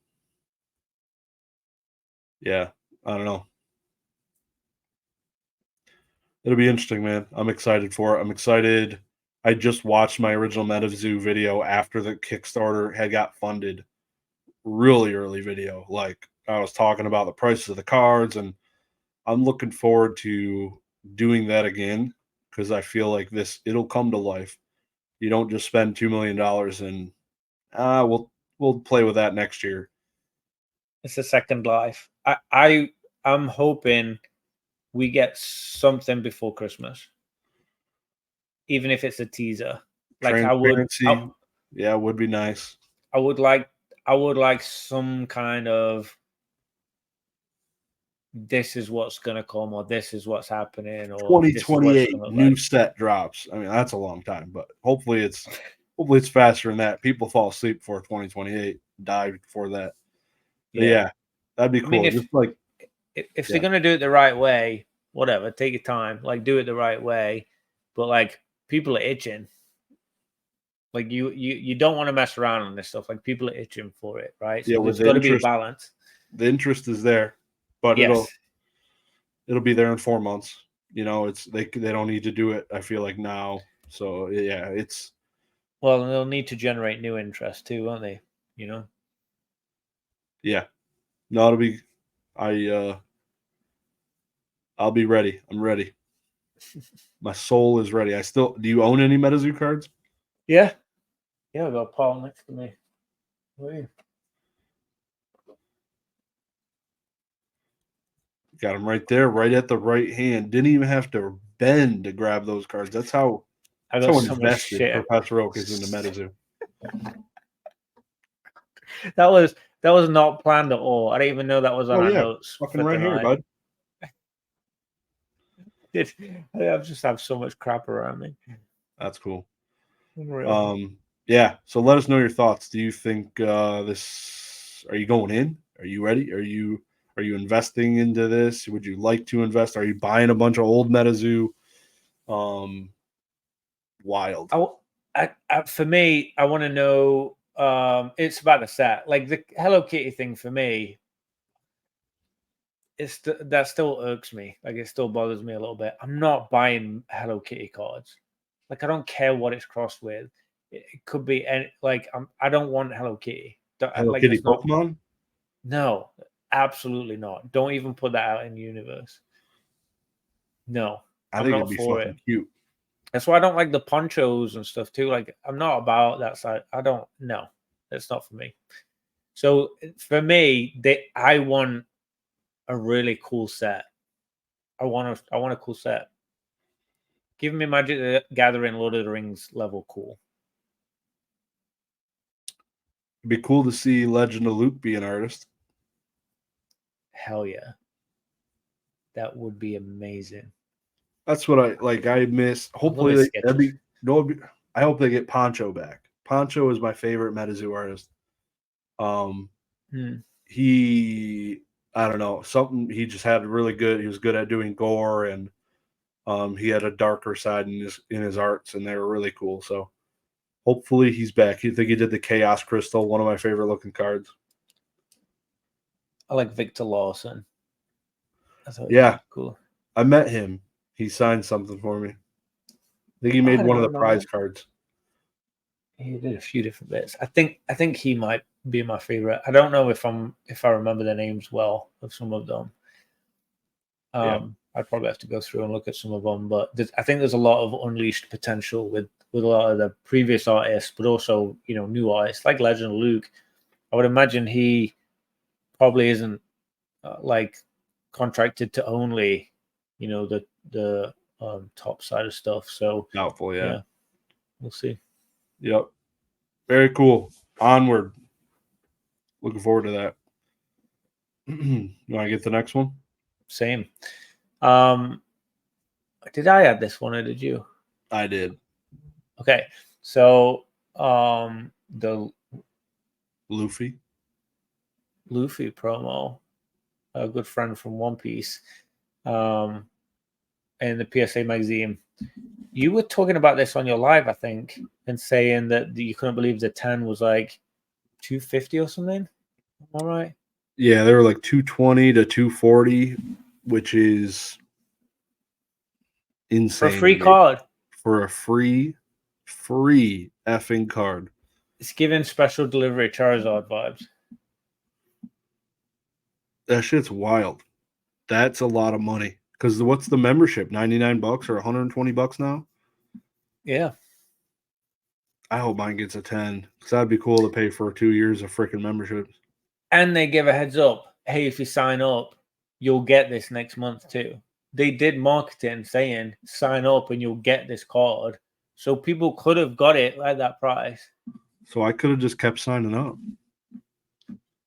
Yeah, I don't know. It'll be interesting, man. I'm excited for it. I'm excited. I just watched my original Metazoo video after the Kickstarter had got funded. Really early video. Like I was talking about the prices of the cards, and I'm looking forward to doing that again because I feel like it'll come to life. You don't just spend $2 million and we'll play with that next year. It's a second life. I'm hoping we get something before Christmas, even if it's a teaser. Like Transparency, yeah, would be nice. I would like some kind of this is what's gonna come, or this is what's happening, or 2028 new set drops. I mean, that's a long time, but hopefully it's faster than that. People fall asleep before 2028, die before that. Yeah, that'd be cool. I mean, if they're gonna do it the right way, whatever, take your time, like do it the right way. But like people are itching. Like you don't want to mess around on this stuff. Like people are itching for it, right? So there's got to be a balance. The interest is there, but it'll be there in 4 months. You know, they don't need to do it, I feel like, now. So yeah, well, they'll need to generate new interest too, won't they? You know? Yeah. No, I'll be ready. I'm ready. My soul is ready. Do you own any Metazoo cards? Yeah. Yeah, I've got Paul next to me. Where are you? Got him right there, right at the right hand. Didn't even have to bend to grab those cards. That's how invested Professor Oak is in the Metazoo. That was not planned at all. I didn't even know that was on our notes. Fucking right here, bud. I just have so much crap around me. That's cool. Yeah. So let us know your thoughts. Do you think are you going in? Are you ready? Are you investing into this? Would you like to invest? Are you buying a bunch of old Metazoo? Wild. For me, I want to know. It's about the set. Like the Hello Kitty thing for me, that still irks me. Like it still bothers me a little bit. I'm not buying Hello Kitty cards. Like I don't care what it's crossed with. It could be any. Like I don't want Hello Kitty. Hello Kitty Pokemon? No, absolutely not. Don't even put that out in the universe. No, I think it'd be fucking cute. That's why I don't like the ponchos and stuff too. Like I'm not about that side. I don't. No, that's not for me. So for me, I want a really cool set. I want a cool set. Give me Magic the Gathering, Lord of the Rings level cool. It'd be cool to see Legend of Luke be an artist. Hell yeah. That would be amazing. That's what I miss. Hopefully I hope they get Poncho back. Poncho is my favorite Metazoo artist. I don't know, he just had he was good at doing gore, and he had a darker side in his arts, and they were really cool. So hopefully he's back. You think he did the Chaos Crystal, one of my favorite looking cards. I like Victor Lawson. Yeah, cool. I met him. He signed something for me. I think he made one of the prize cards. He did a few different bits. I think he might be my favorite. I don't know if I remember the names well of some of them. I'd probably have to go through and look at some of them. But I think there's a lot of unleashed potential with a lot of the previous artists, but also, you know, new artists like Legend of Luke. I would imagine he probably isn't like contracted to only, you know, the top side of stuff. So Doubtful, yeah. We'll see. Yep. Very cool. Onward. Looking forward to that. You want to get the next one? Same. Did I add this one or did you? I did. Okay. So the Luffy promo, a good friend from One Piece, in the PSA magazine. You were talking about this on your live, I think, and saying that you couldn't believe the 10 was like 250 or something. All right. Yeah, they were like 220 to 240, which is insane. For a free card. For a free effing card. It's giving special delivery Charizard vibes. That shit's wild. That's a lot of money. Because what's the membership? $99 or $120 now? Yeah. I hope mine gets a 10. Because that'd be cool to pay for 2 years of freaking memberships. And they give a heads up. Hey, if you sign up, you'll get this next month too. They did marketing saying sign up and you'll get this card. So people could have got it at that price. So I could have just kept signing up.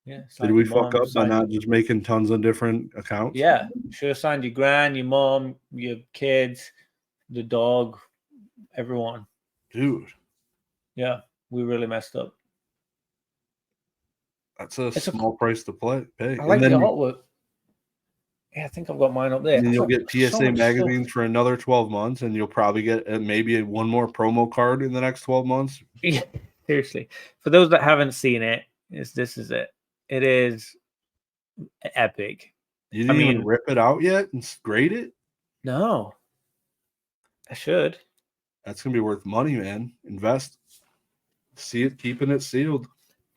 Yeah. Did we fuck up by not just making tons of different accounts? Yeah. Should have signed your gran, your mom, your kids, the dog, everyone. Dude. Yeah. We really messed up. That's a small price to pay. I like the artwork. Yeah, I think I've got mine up there. And you'll get PSA magazines for another 12 months, and you'll probably get maybe one more promo card in the next 12 months. Yeah, seriously. For those that haven't seen it, this is it. It is epic. You didn't even rip it out yet and grade it? No. I should. That's going to be worth money, man. Invest. See it, keeping it sealed.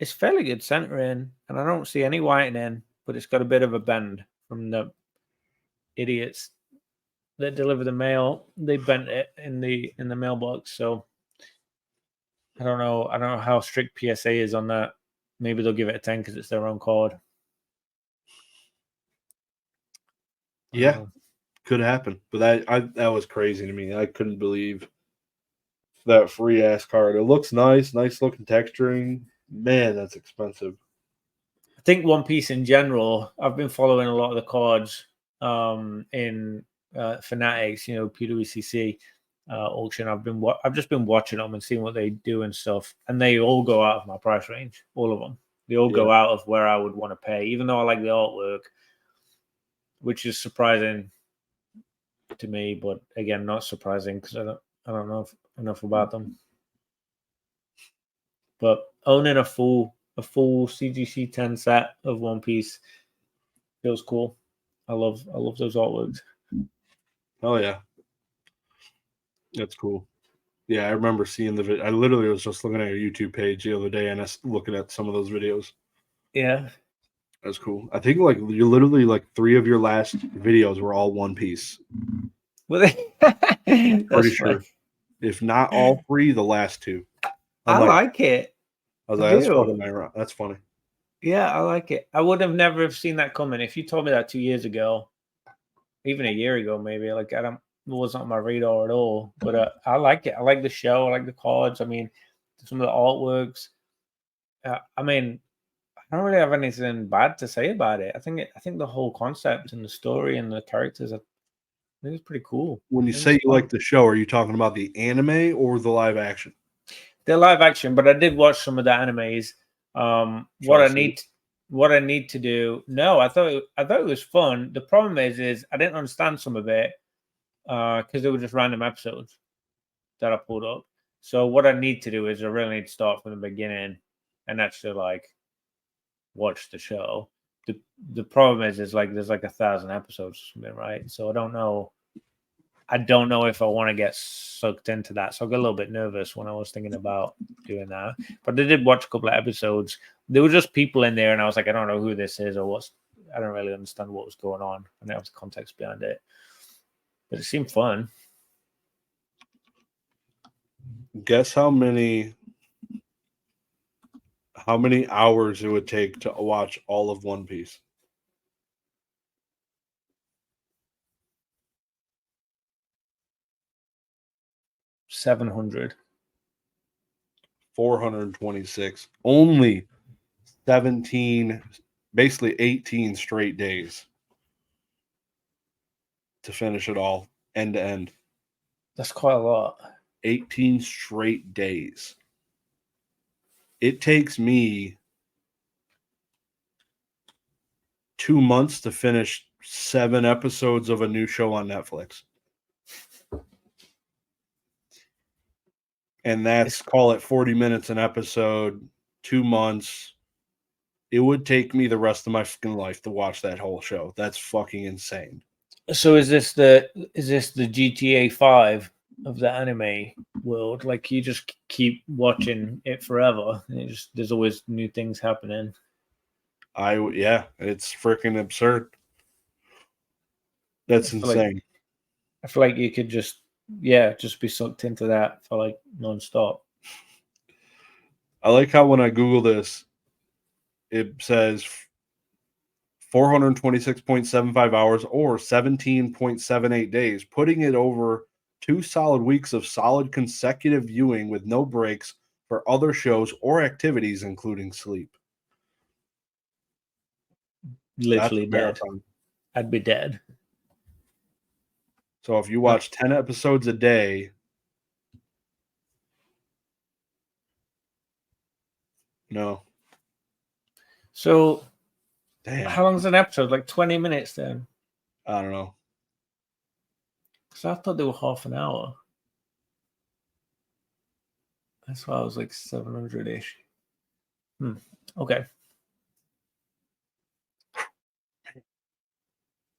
It's fairly good centering, and I don't see any whitening, but it's got a bit of a bend from the idiots that deliver the mail. They bent it in the mailbox, so I don't know how strict PSA is on that. Maybe they'll give it a 10 because it's their own card. Yeah, could happen. But that was crazy to me. I couldn't believe that free ass card. It looks nice looking texturing. Man, that's expensive. I think One Piece in general, I've been following a lot of the cards in Fanatics, you know, PWCC auction. I've just been watching them and seeing what they do and stuff, and they all go out of my price range. All of them, they all go out of where I would want to pay, even though I like the artwork, which is surprising to me. But again, not surprising because I don't know enough about them. But owning a full CGC 10 set of One Piece feels cool. I love those artworks. Oh yeah, that's cool. Yeah, I remember seeing the video. I literally was just looking at your YouTube page the other day and looking at some of those videos. Yeah, that's cool. I think like you literally like 3 of your last videos were all One Piece. Well, pretty sure. If not all 3, the last 2. I like it. I was like, that's funny. Yeah, I like it. I would have never seen that coming if you told me that 2 years ago, even a year ago, maybe. Like it wasn't on my radar at all. But I like it. I like the show. I like the cards. I mean, some of the artworks. I mean, I don't really have anything bad to say about it. I think the whole concept and the story and the characters, I think it's pretty cool. When you say you like the show, are you talking about the anime or the live action? The live action, but I did watch some of the animes. What I need to do? No, I thought it was fun. The problem is I didn't understand some of it because they were just random episodes that I pulled up. So what I need to do is I really need to start from the beginning and actually like watch the show. The problem is like there's like 1,000 episodes or something, right? So I don't know if I want to get sucked into that. So I got a little bit nervous when I was thinking about doing that. But I did watch a couple of episodes. There were just people in there, and I was like, I don't know who this is or I don't really understand what was going on. I don't have the context behind it. But it seemed fun. Guess how many hours it would take to watch all of One Piece? 700. 426. Only 17, basically 18 straight days to finish it all end to end. That's quite a lot. 18 straight days. It takes me 2 months to finish 7 episodes of a new show on Netflix. And that's, call it 40 minutes an episode, 2 months. It would take me the rest of my fucking life to watch that whole show. That's fucking insane. So is this the GTA 5 of the anime world? Like you just keep watching it forever, and there's always new things happening. Yeah, it's freaking absurd. That's insane. I feel like you could just be sucked into that for like nonstop. I like how when I Google this, it says 426.75 hours or 17.78 days, putting it over 2 solid weeks of solid consecutive viewing with no breaks for other shows or activities, including sleep. Literally dead. I'd be dead. So if you watch 10 episodes a day, no. So damn. How long's an episode? Like 20 minutes then? I don't know. Because I thought they were half an hour. That's why I was like 700-ish. Okay.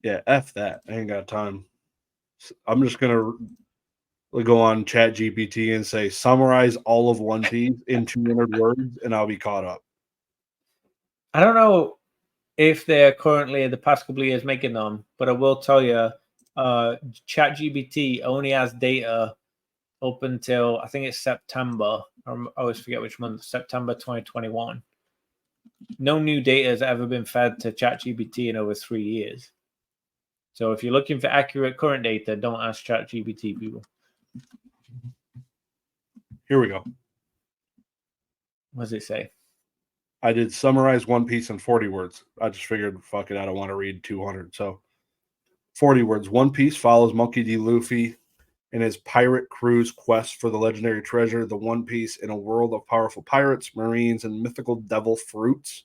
Yeah, F that. I ain't got time. I'm just going to go on ChatGPT and say, summarize all of One Piece in 200 words, and I'll be caught up. I don't know if they're currently in the past couple of years making them, but I will tell you, ChatGPT only has data up until, I think it's September. I always forget which month, September 2021. No new data has ever been fed to ChatGPT in over 3 years. So if you're looking for accurate current data, don't ask ChatGPT, people. Here we go. What does it say? I did summarize One Piece in 40 words. I just figured, fuck it, I don't want to read 200. So 40 words. One Piece follows Monkey D. Luffy in his pirate crew's quest for the legendary treasure, the One Piece, in a world of powerful pirates, marines, and mythical devil fruits.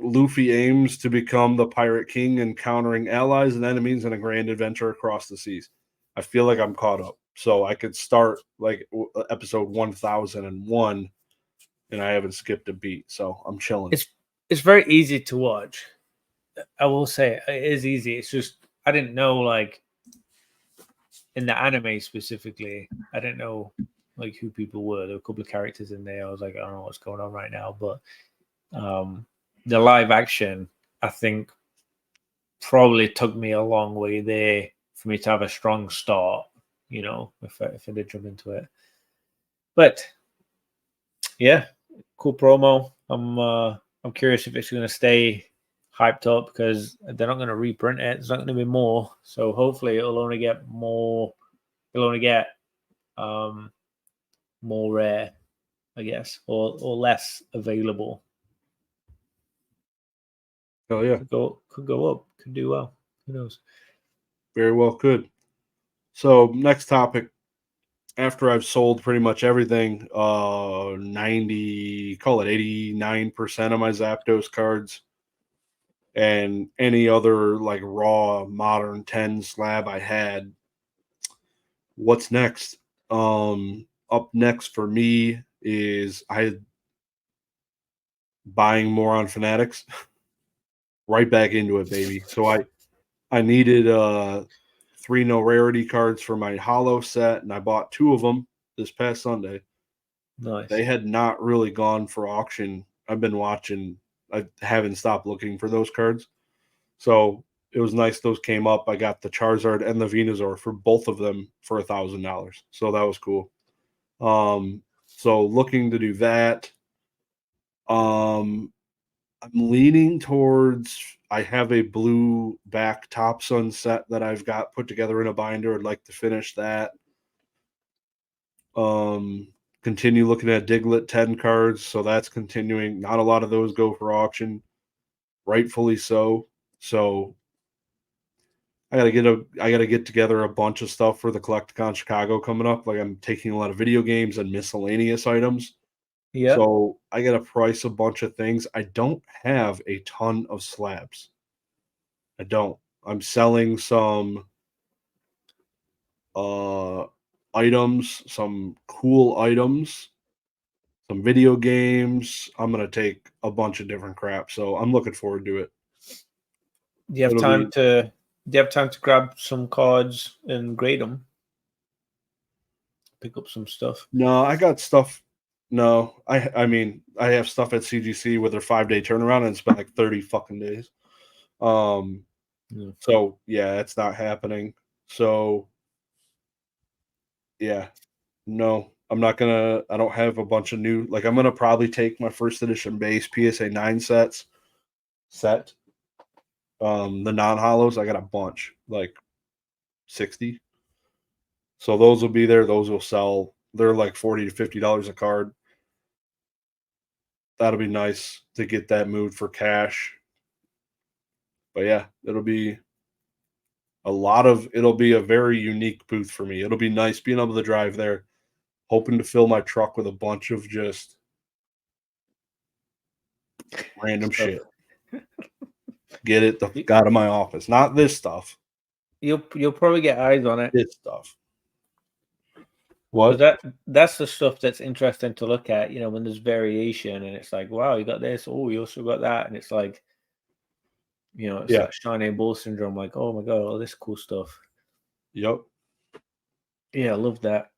Luffy aims to become the pirate king, encountering allies and enemies in a grand adventure across the seas. I feel like I'm caught up. So I could start like episode 1001 and I haven't skipped a beat. So I'm chilling. It's very easy to watch. I will say it is easy. It's just I didn't know, like, in the anime specifically, I didn't know like who people were. There were a couple of characters in there. I was like, I don't know what's going on right now. But the live action, I think, probably took me a long way there for me to have a strong start, you know, if I did jump into it. But yeah, cool promo. I'm curious if it's going to stay hyped up because they're not going to reprint it. There's not going to be more, so hopefully it'll only get more. It'll only get more rare, I guess, or less available. Oh yeah, could go up, could do well. Who knows? Very well could. So next topic. After I've sold pretty much everything, 90, call it 89% of my Zapdos cards, and any other like raw modern 10 slab I had. What's next? Up next for me is buying more on Fanatics. Right back into it, baby. So I needed 3 no rarity cards for my holo set, and I bought 2 of them this past Sunday. Nice. They had not really gone for auction. I've been watching. I haven't stopped looking for those cards. So it was nice those came up. I got the Charizard and the Venusaur for both of them for $1,000. So that was cool. So looking to do that. I'm leaning towards I have a blue back top sunset that I've got put together in a binder. I'd like to finish that. Continue looking at Diglett 10 cards, so that's continuing. Not a lot of those go for auction, rightfully so. So I gotta get together a bunch of stuff for the Collecticon Chicago coming up. Like I'm taking a lot of video games and miscellaneous items. Yeah. So I gotta price a bunch of things. I don't have a ton of slabs. I don't. I'm selling some items, some cool items, some video games. I'm gonna take a bunch of different crap. So I'm looking forward to it. Do you have It'll time be to do you have time to grab some cards and grade them? Pick up some stuff. no, I got stuff. No, I mean I have stuff at CGC with their 5-day turnaround and it's been like 30 fucking days. Yeah. So yeah, it's not happening. So yeah, no, I'm not gonna. I don't have a bunch of new. Like I'm gonna probably take my first edition base PSA 9 set. The non hollows. I got a bunch, like 60. So those will be there. Those will sell. They're like $40 to $50 a card. That'll be nice to get that moved for cash. But yeah, it'll be it'll be a very unique booth for me. It'll be nice being able to drive there, hoping to fill my truck with a bunch of just random Stuff. shit. Get it the fuck out of my office. Not this stuff. You'll probably get eyes on it. This stuff. But What? that's the stuff that's interesting to look at, you know, when there's variation and it's like, wow, you got this, oh, you also got that. And it's like, you know, it's Yeah. that shiny ball syndrome, like, oh my god, all this cool stuff. Yep. Yeah, I love that.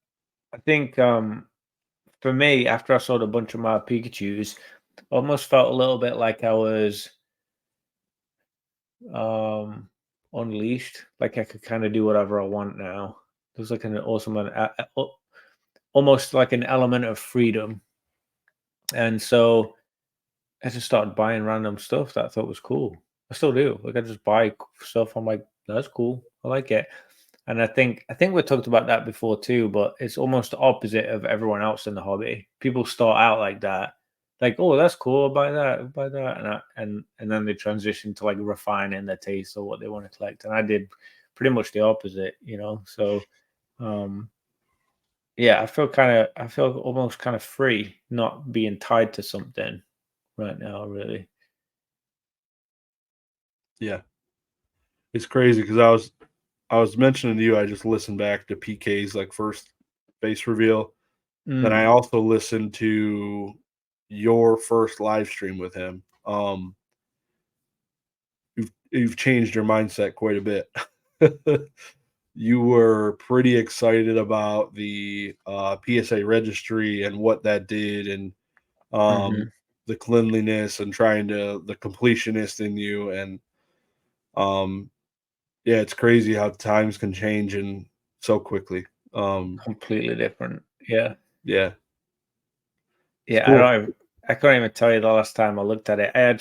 I think for me, after I sold a bunch of my Pikachus, I almost felt a little bit like I was unleashed, like I could kind of do whatever I want now. There's like an awesome, almost like an element of freedom. And so I just started buying random stuff that I thought was cool. I still do. Like I just buy stuff. I'm like, that's cool. I like it. And I think we talked about that before too, but it's almost the opposite of everyone else in the hobby. People start out like that, like, oh, that's cool, I'll buy that, and then they transition to like refining their taste or what they want to collect. And I did pretty much the opposite, you know. So um yeah, I feel almost kind of free, not being tied to something right now, really. Yeah. It's crazy because I was mentioning to you I just listened back to PK's like first base reveal. Then I Mm. also listened to your first live stream with him. You've changed your mindset quite a bit. You were pretty excited about the PSA registry and what that did, and Hmm. the cleanliness and trying to the completionist in you, and um, yeah, it's crazy how times can change and so quickly. Completely different. Yeah. Yeah, it's Yeah, cool. I couldn't even tell you the last time I looked at it. I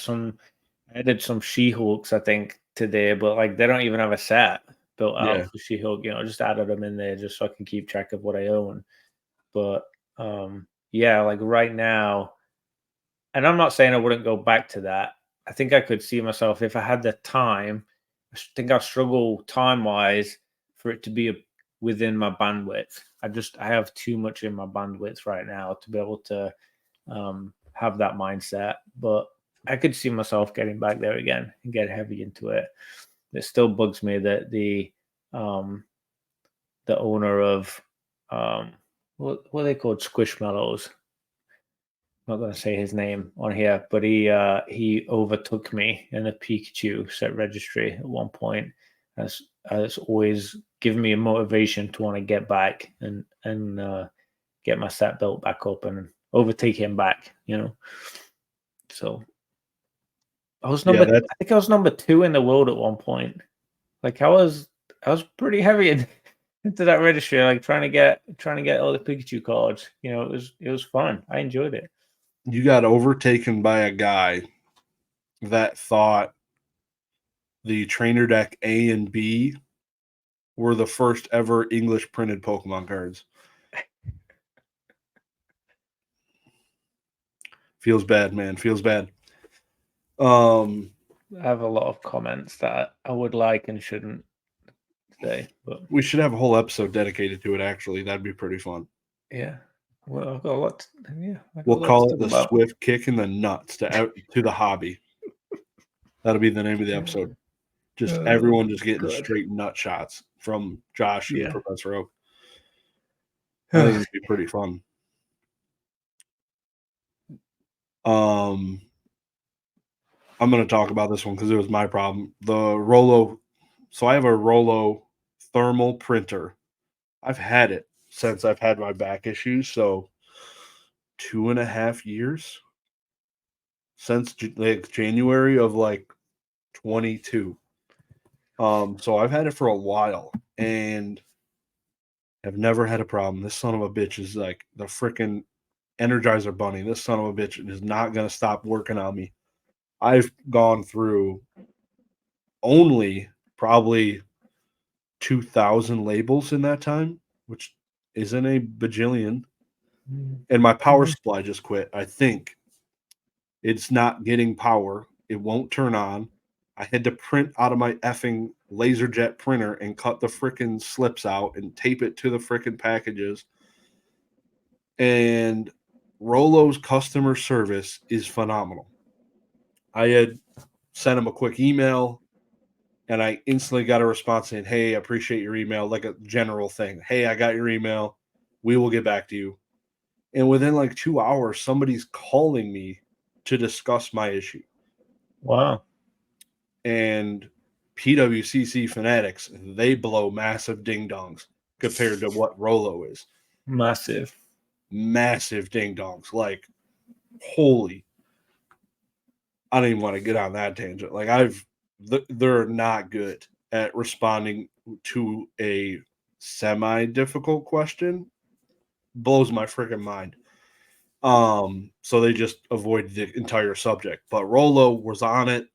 did some She-Hulks, I think, today, but like they don't even have a set built Yeah, out for She-Hulk. You know, I just added them in there just so I can keep track of what I own. But yeah, like right now, and I'm not saying I wouldn't go back to that. I think I could see myself if I had the time. Think I struggle time wise for it to be within my bandwidth. I have too much in my bandwidth right now to be able to have that mindset. But I could see myself getting back there again and get heavy into it. It still bugs me that um, the owner of what are they called, Squishmallows. I'm not going to say his name on here, but he overtook me in the Pikachu set registry at one point. That's always given me a motivation to want to get back and get my set built back up and overtake him back. You know, so I think I was number 2 in the world at one point. Like I was pretty heavy into that registry, like trying to get all the Pikachu cards. You know, it was fun. I enjoyed it. You got overtaken by a guy that thought the trainer deck A and B were the first ever English printed Pokemon cards. Feels bad, man. Feels bad. I have a lot of comments that I would like and shouldn't say, but we should have a whole episode dedicated to it. Actually, that'd be pretty fun. Yeah. Well, I've got a lot. We'll call it the Swift Kick in the Nuts to the hobby. That'll be the name of the episode. Just everyone just getting straight nut shots from Josh and Professor Oak. I think it'd be pretty fun. I'm going to talk about this one because it was my problem. The Rollo. So I have a Rollo thermal printer. I've had it since I've had my back issues. So 2.5 years since like January of like 22. So I've had it for a while and have never had a problem. This son of a bitch is like the freaking Energizer Bunny. This son of a bitch is not going to stop working on me. I've gone through only probably 2,000 labels in that time, which isn't a bajillion. And my power supply just quit. I think it's not getting power. It won't turn on. I had to print out of my effing LaserJet printer and cut the freaking slips out and tape it to the freaking packages. And Rollo's customer service is phenomenal. I had sent him a quick email and I instantly got a response saying, "Hey, I appreciate your email," like a general thing. "Hey, I got your email. We will get back to you." And within like 2 hours, somebody's calling me to discuss my issue. Wow. And PWCC fanatics, they blow massive ding-dongs compared to what Rollo is. Massive ding-dongs. Like, holy. I don't even want to get on that tangent. Like, they're not good at responding to a semi-difficult question. Blows my freaking mind. So they just avoid the entire subject. But Rollo was on it,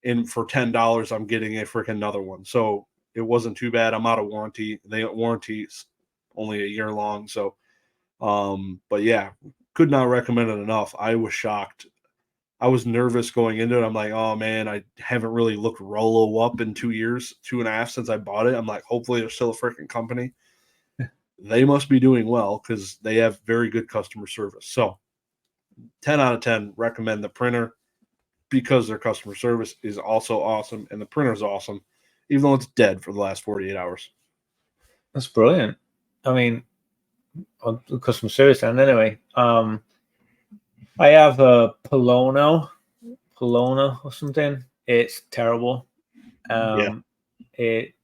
and for $10, I'm getting a freaking another one. So it wasn't too bad. I'm out of warranty. They warranties only a year long. So, but yeah, could not recommend it enough. I was shocked. I was nervous going into it. I'm like, oh man, I haven't really looked Rollo up in 2 years, 2.5 since I bought it. I'm like, hopefully they're still a freaking company. They must be doing well because they have very good customer service. So 10 out of 10, recommend the printer because their customer service is also awesome and the printer is awesome, even though it's dead for the last 48 hours. That's brilliant. I mean, on the customer service end anyway. I have a Polona or something. It's terrible. It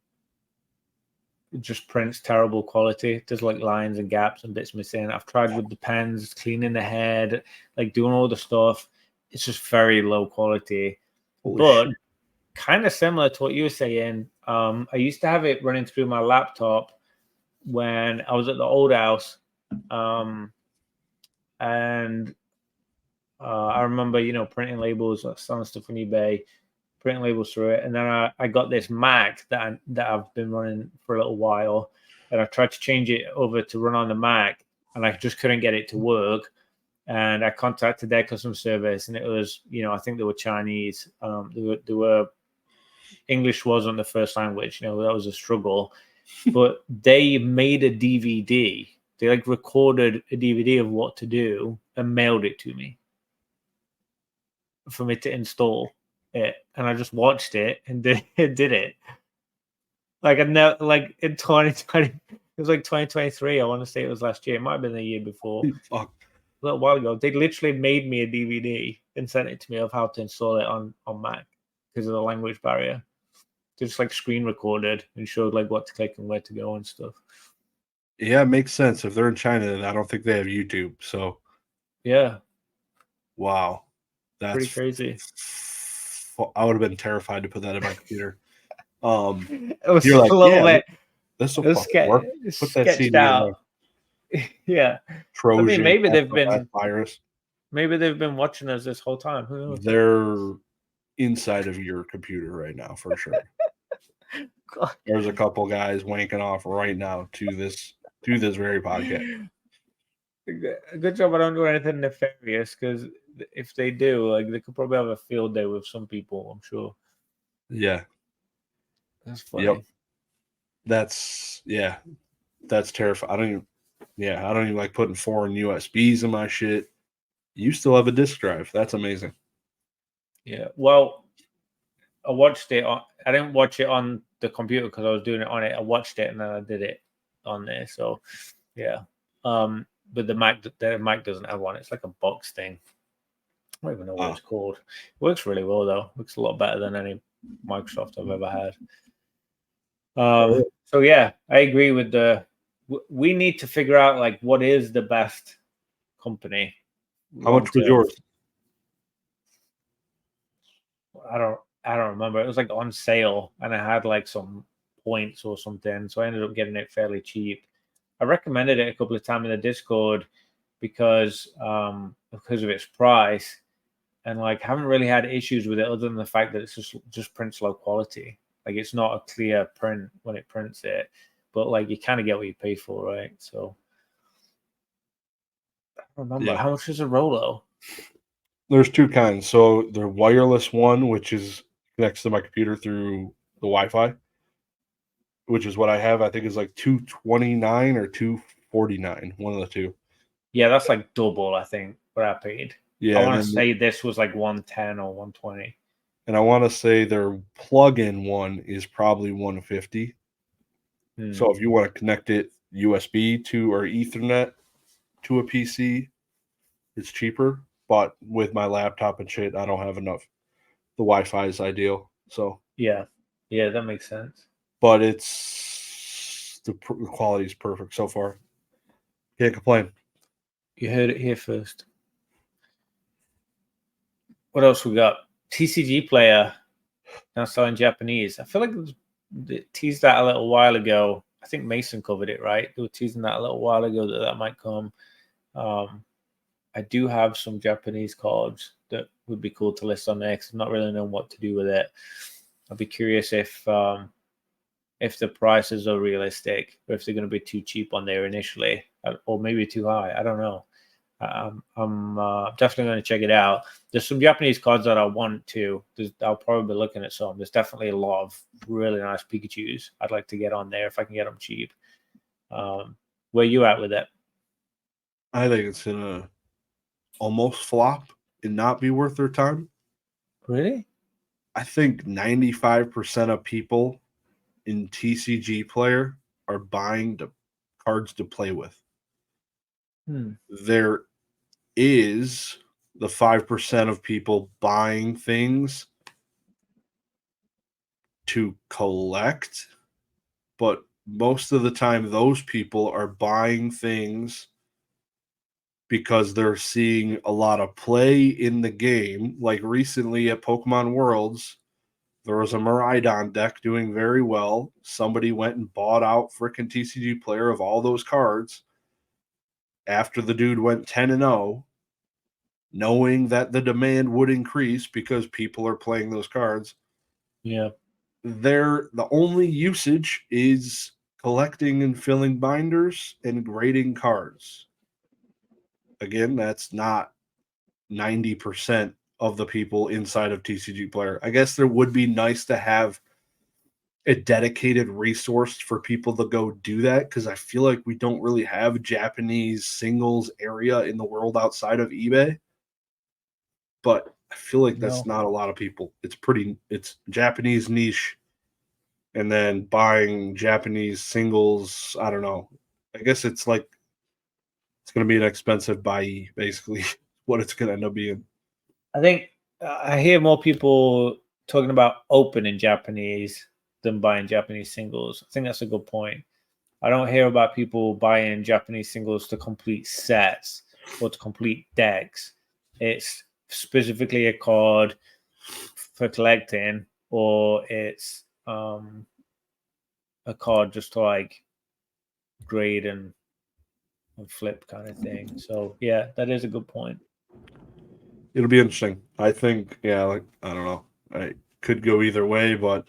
just prints terrible quality. There's like lines and gaps and bits missing. I've tried with the pens, cleaning the head, like doing all the stuff. It's just very low quality. But kind of similar to what you were saying. I used to have it running through my laptop when I was at the old house. And I remember, printing labels, selling stuff on eBay, printing labels through it. And then I got this Mac that I've been running for a little while. And I tried to change it over to run on the Mac, and I just couldn't get it to work. And I contacted their customer service, and it was, I think they were Chinese. They were English wasn't the first language. That was a struggle. But they made a DVD. They like recorded a DVD of what to do and mailed it to me for me to install it. And I just watched it and did it. Like in 2020, it was like 2023. I want to say it was last year. It might have been the year before. Fuck. A little while ago, they literally made me a DVD and sent it to me of how to install it on Mac because of the language barrier. They just like screen recorded and showed like what to click and where to go and stuff. Yeah, it makes sense. If they're in China, then I don't think they have YouTube. So yeah, wow, that's pretty crazy. I would have been terrified to put that in my computer. It was You're like, a little yeah, bit. this will It was fucking work. Put that sketched CD in out. there. Yeah, Trojan, maybe they've SOS been virus. watching us this whole time. Who knows? They're inside of your computer right now for sure. God. There's a couple guys wanking off right now to this very podcast. Good job I don't do anything nefarious, because if they do, like, they could probably have a field day with some people, I'm sure. Yeah. That's funny. Yep. That's terrifying. I don't even like putting foreign USBs in my shit. You still have a disk drive. That's amazing. Yeah. Well, I watched it on. I didn't watch it on the computer because I was doing it on it. I watched it and then I did it on there. So, yeah. But the Mac doesn't have one. It's like a box thing. I don't even know what it's called. It works really well though. Looks a lot better than any Microsoft I've ever had. So yeah, I agree with we need to figure out, like, what is the best company. How much was yours? I don't remember. It was like on sale and I had like some points or something. So I ended up getting it fairly cheap. I recommended it a couple of times in the Discord because of its price, and like haven't really had issues with it other than the fact that it's just prints low quality. Like, it's not a clear print when it prints it, but like you kind of get what you pay for, right? So I don't remember how much is a Rolo. There's two kinds. So the wireless one, which is connects to my computer through the Wi-Fi, which is what I have. I think is like $229 or $249, one of the two. Yeah, that's like double, I think, what I paid. Yeah, I want to say this was like 110 or 120. And I want to say their plug-in one is probably 150. So if you want to connect it USB to or Ethernet to a PC, it's cheaper. But with my laptop and shit, I don't have enough. The Wi-Fi is ideal. So yeah, that makes sense. But it's the quality is perfect so far. Can't complain. You heard it here first. What else we got? TCGplayer now selling Japanese. I feel like they teased that a little while ago. I think Mason covered it, right? They were teasing that a little while ago that might come. I do have some Japanese cards that would be cool to list on there because I'm not really knowing what to do with it. I'd be curious if the prices are realistic, or if they're going to be too cheap on there initially, or maybe too high. I don't know. I'm definitely going to check it out. There's some Japanese cards that I want to. I'll probably be looking at some. There's definitely a lot of really nice Pikachus I'd like to get on there if I can get them cheap. Where you at with it? I think it's gonna almost flop and not be worth their time. Really? I think 95% of people in TCGplayer are buying the cards to play with. There is the 5% of people buying things to collect, but most of the time those people are buying things because they're seeing a lot of play in the game. Like recently at Pokemon Worlds, there was a Miraidon deck doing very well. Somebody went and bought out frickin' TCGplayer of all those cards after the dude went 10-0, knowing that the demand would increase because people are playing those cards. Yeah. The only usage is collecting and filling binders and grading cards. Again, that's not 90% of the people inside of TCGplayer. I guess there would be nice to have a dedicated resource for people to go do that, because I feel like we don't really have a Japanese singles area in the world outside of eBay. But I feel like that's not a lot of people. It's Japanese niche, and then buying Japanese singles, I don't know. I guess it's like it's going to be an expensive buy, basically, what it's going to end up being. I think I hear more people talking about opening Japanese than buying Japanese singles. I think that's a good point. I don't hear about people buying Japanese singles to complete sets or to complete decks. It's specifically a card for collecting, or it's a card just to like grade and flip kind of thing. So yeah, that is a good point. It'll be interesting. I think, yeah, like I don't know. I could go either way, but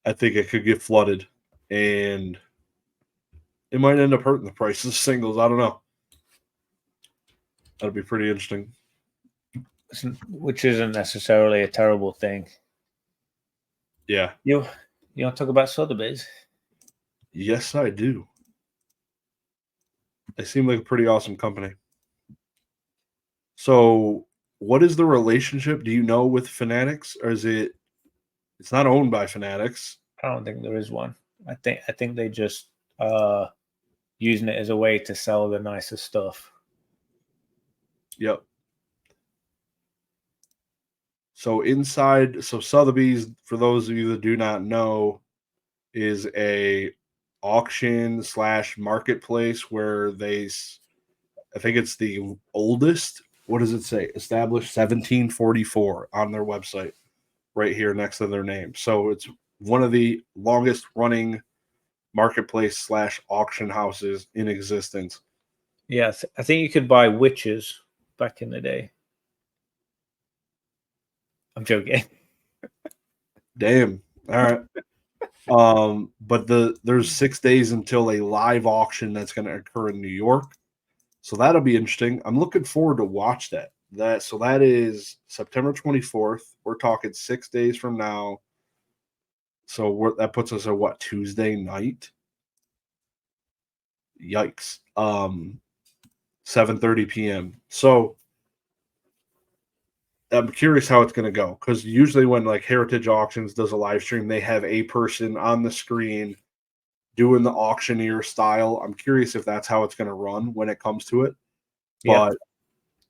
I think it could get flooded, and it might end up hurting the price of singles. I don't know. That'll be pretty interesting. Which isn't necessarily a terrible thing. Yeah. You want to talk about Sotheby's? Yes, I do. They seem like a pretty awesome company. So, what is the relationship? Do you know with Fanatics, or is it? It's not owned by Fanatics. I don't think there is one. I think they just using it as a way to sell the nicer stuff. Yep. So inside, so Sotheby's, for those of you that do not know, is a auction / marketplace where I think it's the oldest. What does it say? Established 1744 on their website, right here next to their name. So it's one of the longest running marketplace / auction houses in existence. Yes, I think you could buy witches back in the day. I'm joking. Damn. All right. But there's 6 days until a live auction that's going to occur in New York. So that'll be interesting. I'm looking forward to watch that. So that is September 24th. We're talking 6 days from now. So that puts us at what, Tuesday night? Yikes. 7:30 p.m. So I'm curious how it's going to go, because usually when like Heritage Auctions does a live stream, they have a person on the screen doing the auctioneer style. I'm curious if that's how it's going to run when it comes to it. But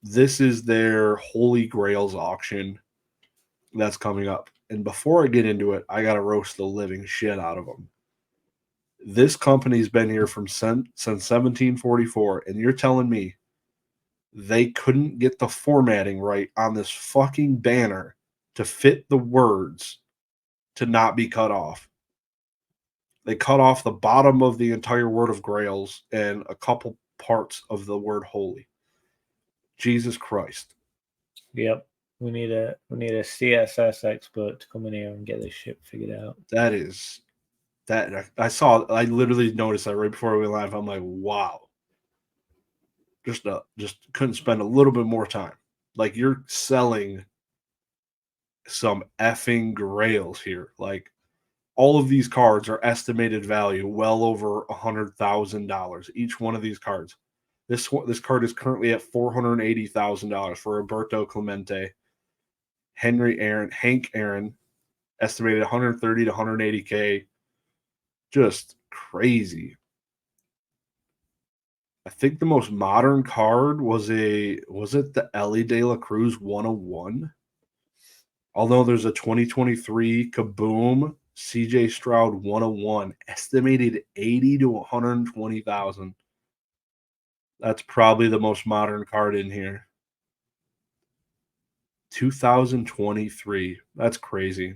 this is their Holy Grails auction that's coming up. And before I get into it, I got to roast the living shit out of them. This company's been here since 1744, and you're telling me they couldn't get the formatting right on this fucking banner to fit the words to not be cut off. They cut off the bottom of the entire word of Grails and a couple parts of the word holy. Jesus Christ. Yep. We need a CSS expert to come in here and get this shit figured out. I literally noticed that right before we went live. I'm like, wow. Just couldn't spend a little bit more time. Like, you're selling some effing grails here. Like, all of these cards are estimated value well over $100,000. Each one of these cards. This card is currently at $480,000 for Roberto Clemente, Hank Aaron, estimated 130 to 180K. Just crazy. I think the most modern card was it the Ellie De La Cruz 101? Although there's a 2023 Kaboom CJ Stroud 101, estimated 80 to 120,000. That's probably the most modern card in here. 2023. That's crazy.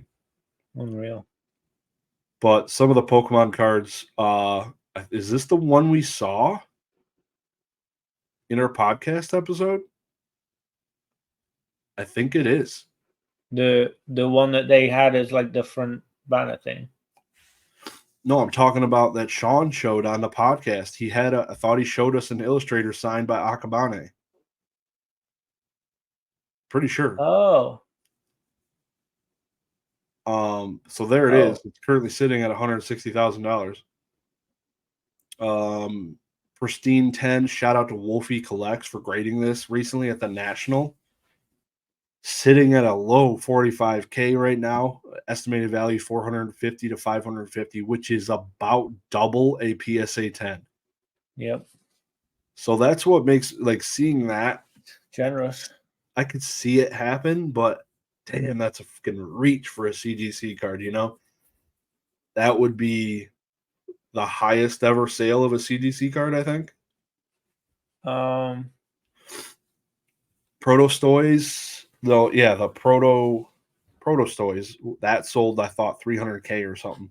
Unreal. But some of the Pokemon cards, is this the one we saw in our podcast episode? I think it is. The one that they had as like the front banner thing. No, I'm talking about that Sean showed on the podcast. I thought he showed us an Illustrator signed by Akabane. Pretty sure. Oh. So there it is. It's currently sitting at $160,000. Pristine 10, shout out to Wolfie Collects for grading this recently at the National. Sitting at a low 45K right now, estimated value 450 to 550, which is about double a PSA 10. Yep. So that's what makes, like, seeing that generous. I could see it happen, but damn, that's a fucking reach for a CGC card, you know? That would be the highest ever sale of a CGC card, I think. Protostoys, Though, yeah, the Proto Stoys that sold, I thought, 300K or something.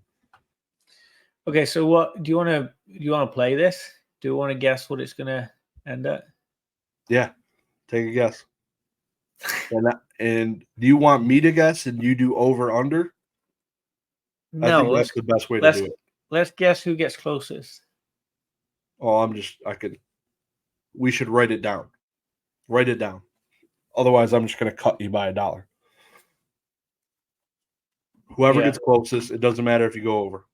Okay, so what do you want to play this? Do you want to guess what it's gonna end at? Yeah, take a guess. And do you want me to guess and you do over under? I No, think that's the best way to do it. Let's guess who gets closest. Oh, we should write it down. Write it down. Otherwise, I'm just going to cut you by $1. Whoever gets closest, it doesn't matter if you go over.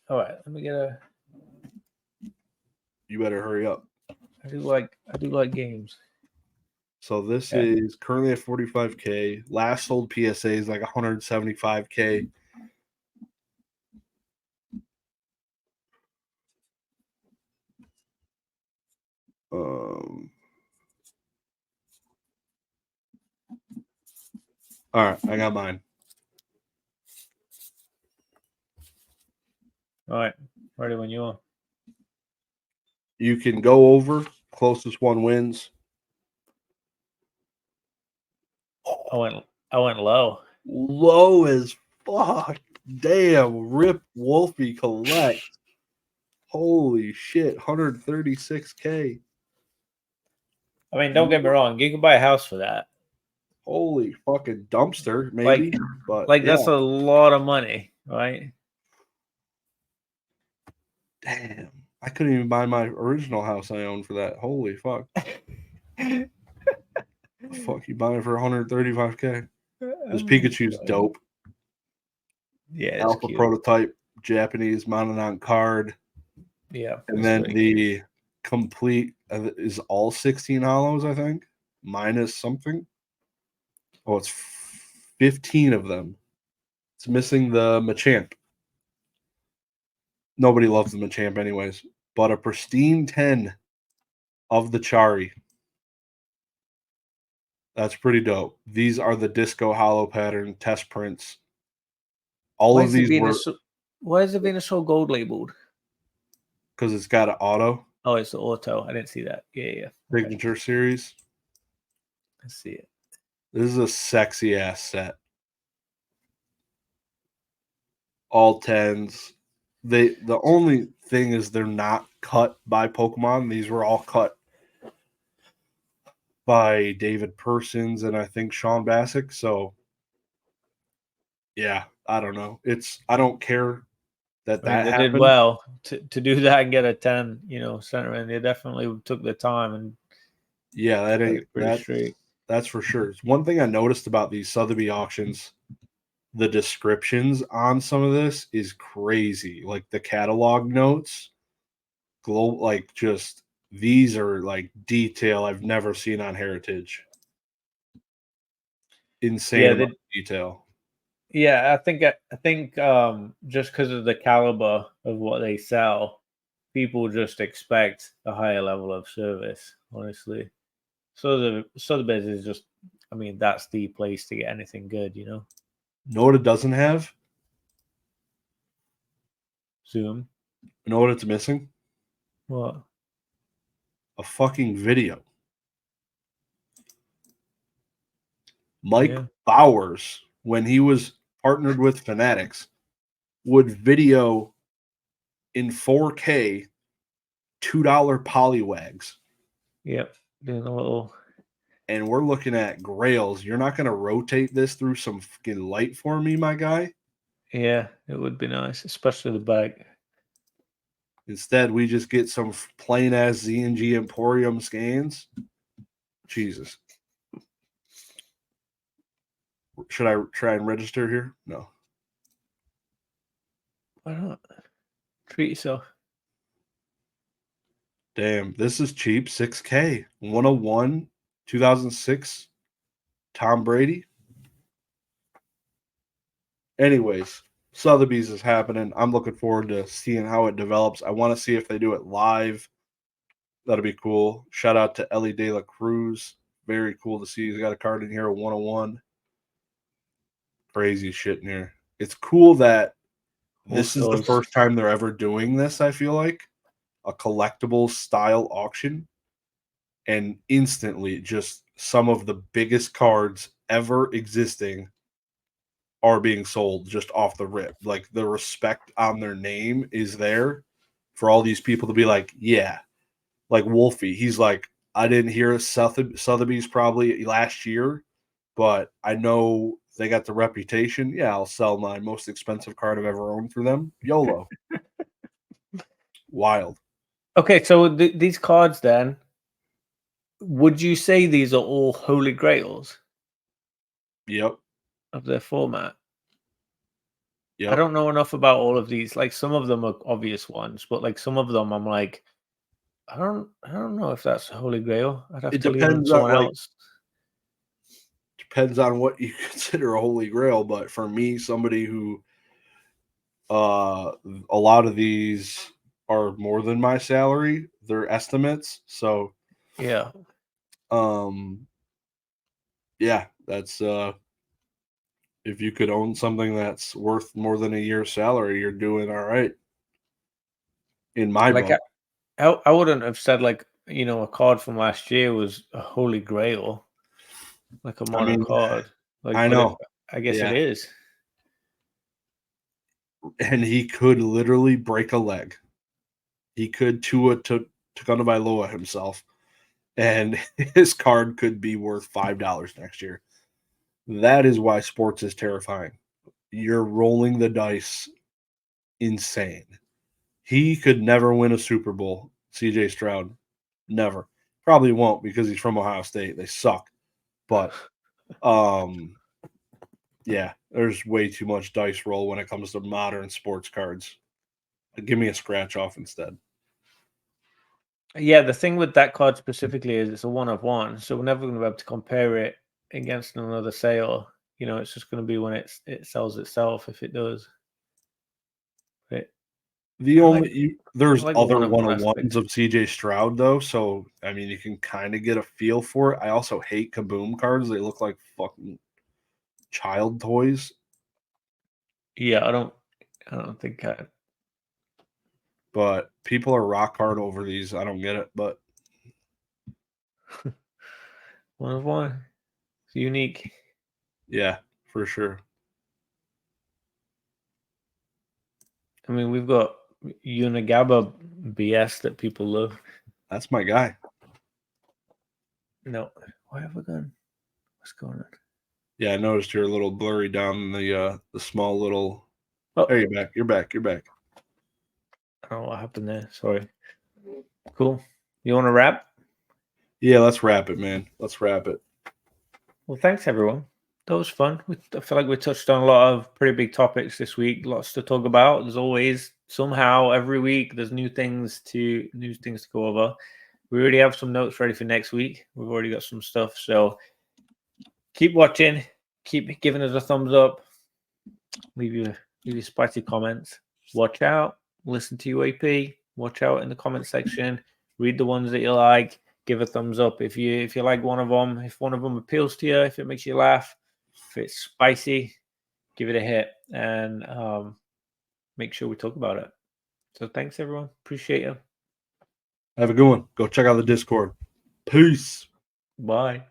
All right, let me get a. You better hurry up. I do like games. So this is currently at 45K. Last sold PSA is like 175K. All right, I got mine. All right, ready when you are. You can go over. Closest one wins. I went low. Low as fuck. Damn, Rip Wolfie collect. Holy shit, 136K. I mean, don't get me wrong, you can buy a house for that. Holy fucking dumpster, maybe. But that's a lot of money, right? Damn. I couldn't even buy my original house I owned for that. Holy fuck. Fuck, you buying for 135K? This Pikachu's dope. Yeah, it's Alpha cute. prototype, Japanese Magneton card. Yeah. And then the complete is all 16 hollows, I think, minus something. Oh, it's 15 of them. It's missing the Machamp. Nobody loves the Machamp anyways. But a pristine 10 of the Chari. That's pretty dope. These are the Disco Hollow pattern test prints. All of these were... Why is the Venusaur gold labeled? Because it's got an auto. Oh, it's the auto. I didn't see that. Yeah. Signature series. I see it. This is a sexy ass set. All 10s. The only thing is they're not cut by Pokemon. These were all cut by David Persons and I think Sean Bassick. So yeah, I don't know. I don't care that they happened. Did well to do that and get a 10, centerman. They definitely took the time and that's for sure. One thing I noticed about these Sotheby auctions, the descriptions on some of this is crazy. Like the catalog notes, these are like detail I've never seen on Heritage. Insane amount of detail. Yeah, I think just because of the caliber of what they sell, people just expect a higher level of service, honestly. So the biz is just, I mean, that's the place to get anything good, Know what it doesn't have? Zoom. You know what it's missing? What? A fucking video. Mike Bowers, when he was partnered with Fanatics, would video in 4K $2 polywags. Yep. Doing a little. And we're looking at grails. You're not going to rotate this through some fucking light for me, my guy? Yeah, it would be nice, especially the back. Instead, we just get some plain-ass Z&G Emporium scans. Jesus. Should I try and register here? No. Why not? Treat yourself. Damn, this is cheap. 6K. 101, 2006. Tom Brady. Anyways, Sotheby's is happening. I'm looking forward to seeing how it develops. I want to see if they do it live. That'll be cool. Shout out to Ellie De La Cruz. Very cool to see. He's got a card in here, 101. Crazy shit in here. It's cool that this is the first time they're ever doing this, I feel like. A collectible style auction. And instantly just some of the biggest cards ever existing are being sold just off the rip. Like the respect on their name is there for all these people to be like, yeah, like Wolfie. He's like, I didn't hear Sotheby's probably last year, but I know they got the reputation. Yeah, I'll sell my most expensive card I've ever owned for them. YOLO. Wild. Okay, so these cards then, would you say these are all holy grails Yep. of their format? Yep. I don't know enough about all of these. Like some of them are obvious ones, but like some of them I'm like, I don't know if that's holy grail. I'd have It to lean on depends someone on else. depends on what you consider a holy grail, but for me, somebody who a lot of these are more than my salary, they're estimates. So Yeah. Yeah, that's if you could own something that's worth more than a year's salary, you're doing all right in my Like book. I wouldn't have said like, a card from last year was a holy grail, like a I mono mean, card. Like, I but know. I guess it Yeah. is. And he could literally break a leg. He could Tua Tagovailoa himself, and his card could be worth $5 next year. That is why sports is terrifying. You're rolling the dice insane. He could never win a Super Bowl, CJ Stroud. Never. Probably won't because he's from Ohio State. They suck. But yeah, there's way too much dice roll when it comes to modern sports cards. Give me a scratch off instead. Yeah, the thing with that card specifically is it's a one of one, so we're never going to be able to compare it against another sale. It's just going to be when it sells itself if it does. But The I like only I there's like the other one of one one-on-ones aspect. of CJ Stroud though, so I mean you can kind of get a feel for it. I also hate Kaboom cards. They look like fucking child toys. Yeah, I don't think But people are rock hard over these. I don't get it, but one of one. It's unique. yeah, for sure. I mean, we've got Unigaba BS that people love. That's my guy. No, why have we gone? What's going on? Yeah, I noticed you're a little blurry down the small little. Oh, There, you're back. You're back. You're back. I don't know what happened there. Sorry. Cool. You want to wrap? Yeah, let's wrap it, man. Let's wrap it. Well, thanks everyone. That was fun. I feel like we touched on a lot of pretty big topics this week. Lots to talk about. There's always somehow every week there's new things to go over. We already have some notes ready for next week. We've already got some stuff. So keep watching. Keep giving us a thumbs up. Leave your spicy comments. Watch out. Listen to UAP. Watch out in the comment section. Read the ones that you like. Give a thumbs up if you like one of them. If one of them appeals to you, if it makes you laugh, if it's spicy, give it a hit and make sure we talk about it. So thanks everyone. Appreciate you. Have a good one. Go check out the Discord. Peace. Bye.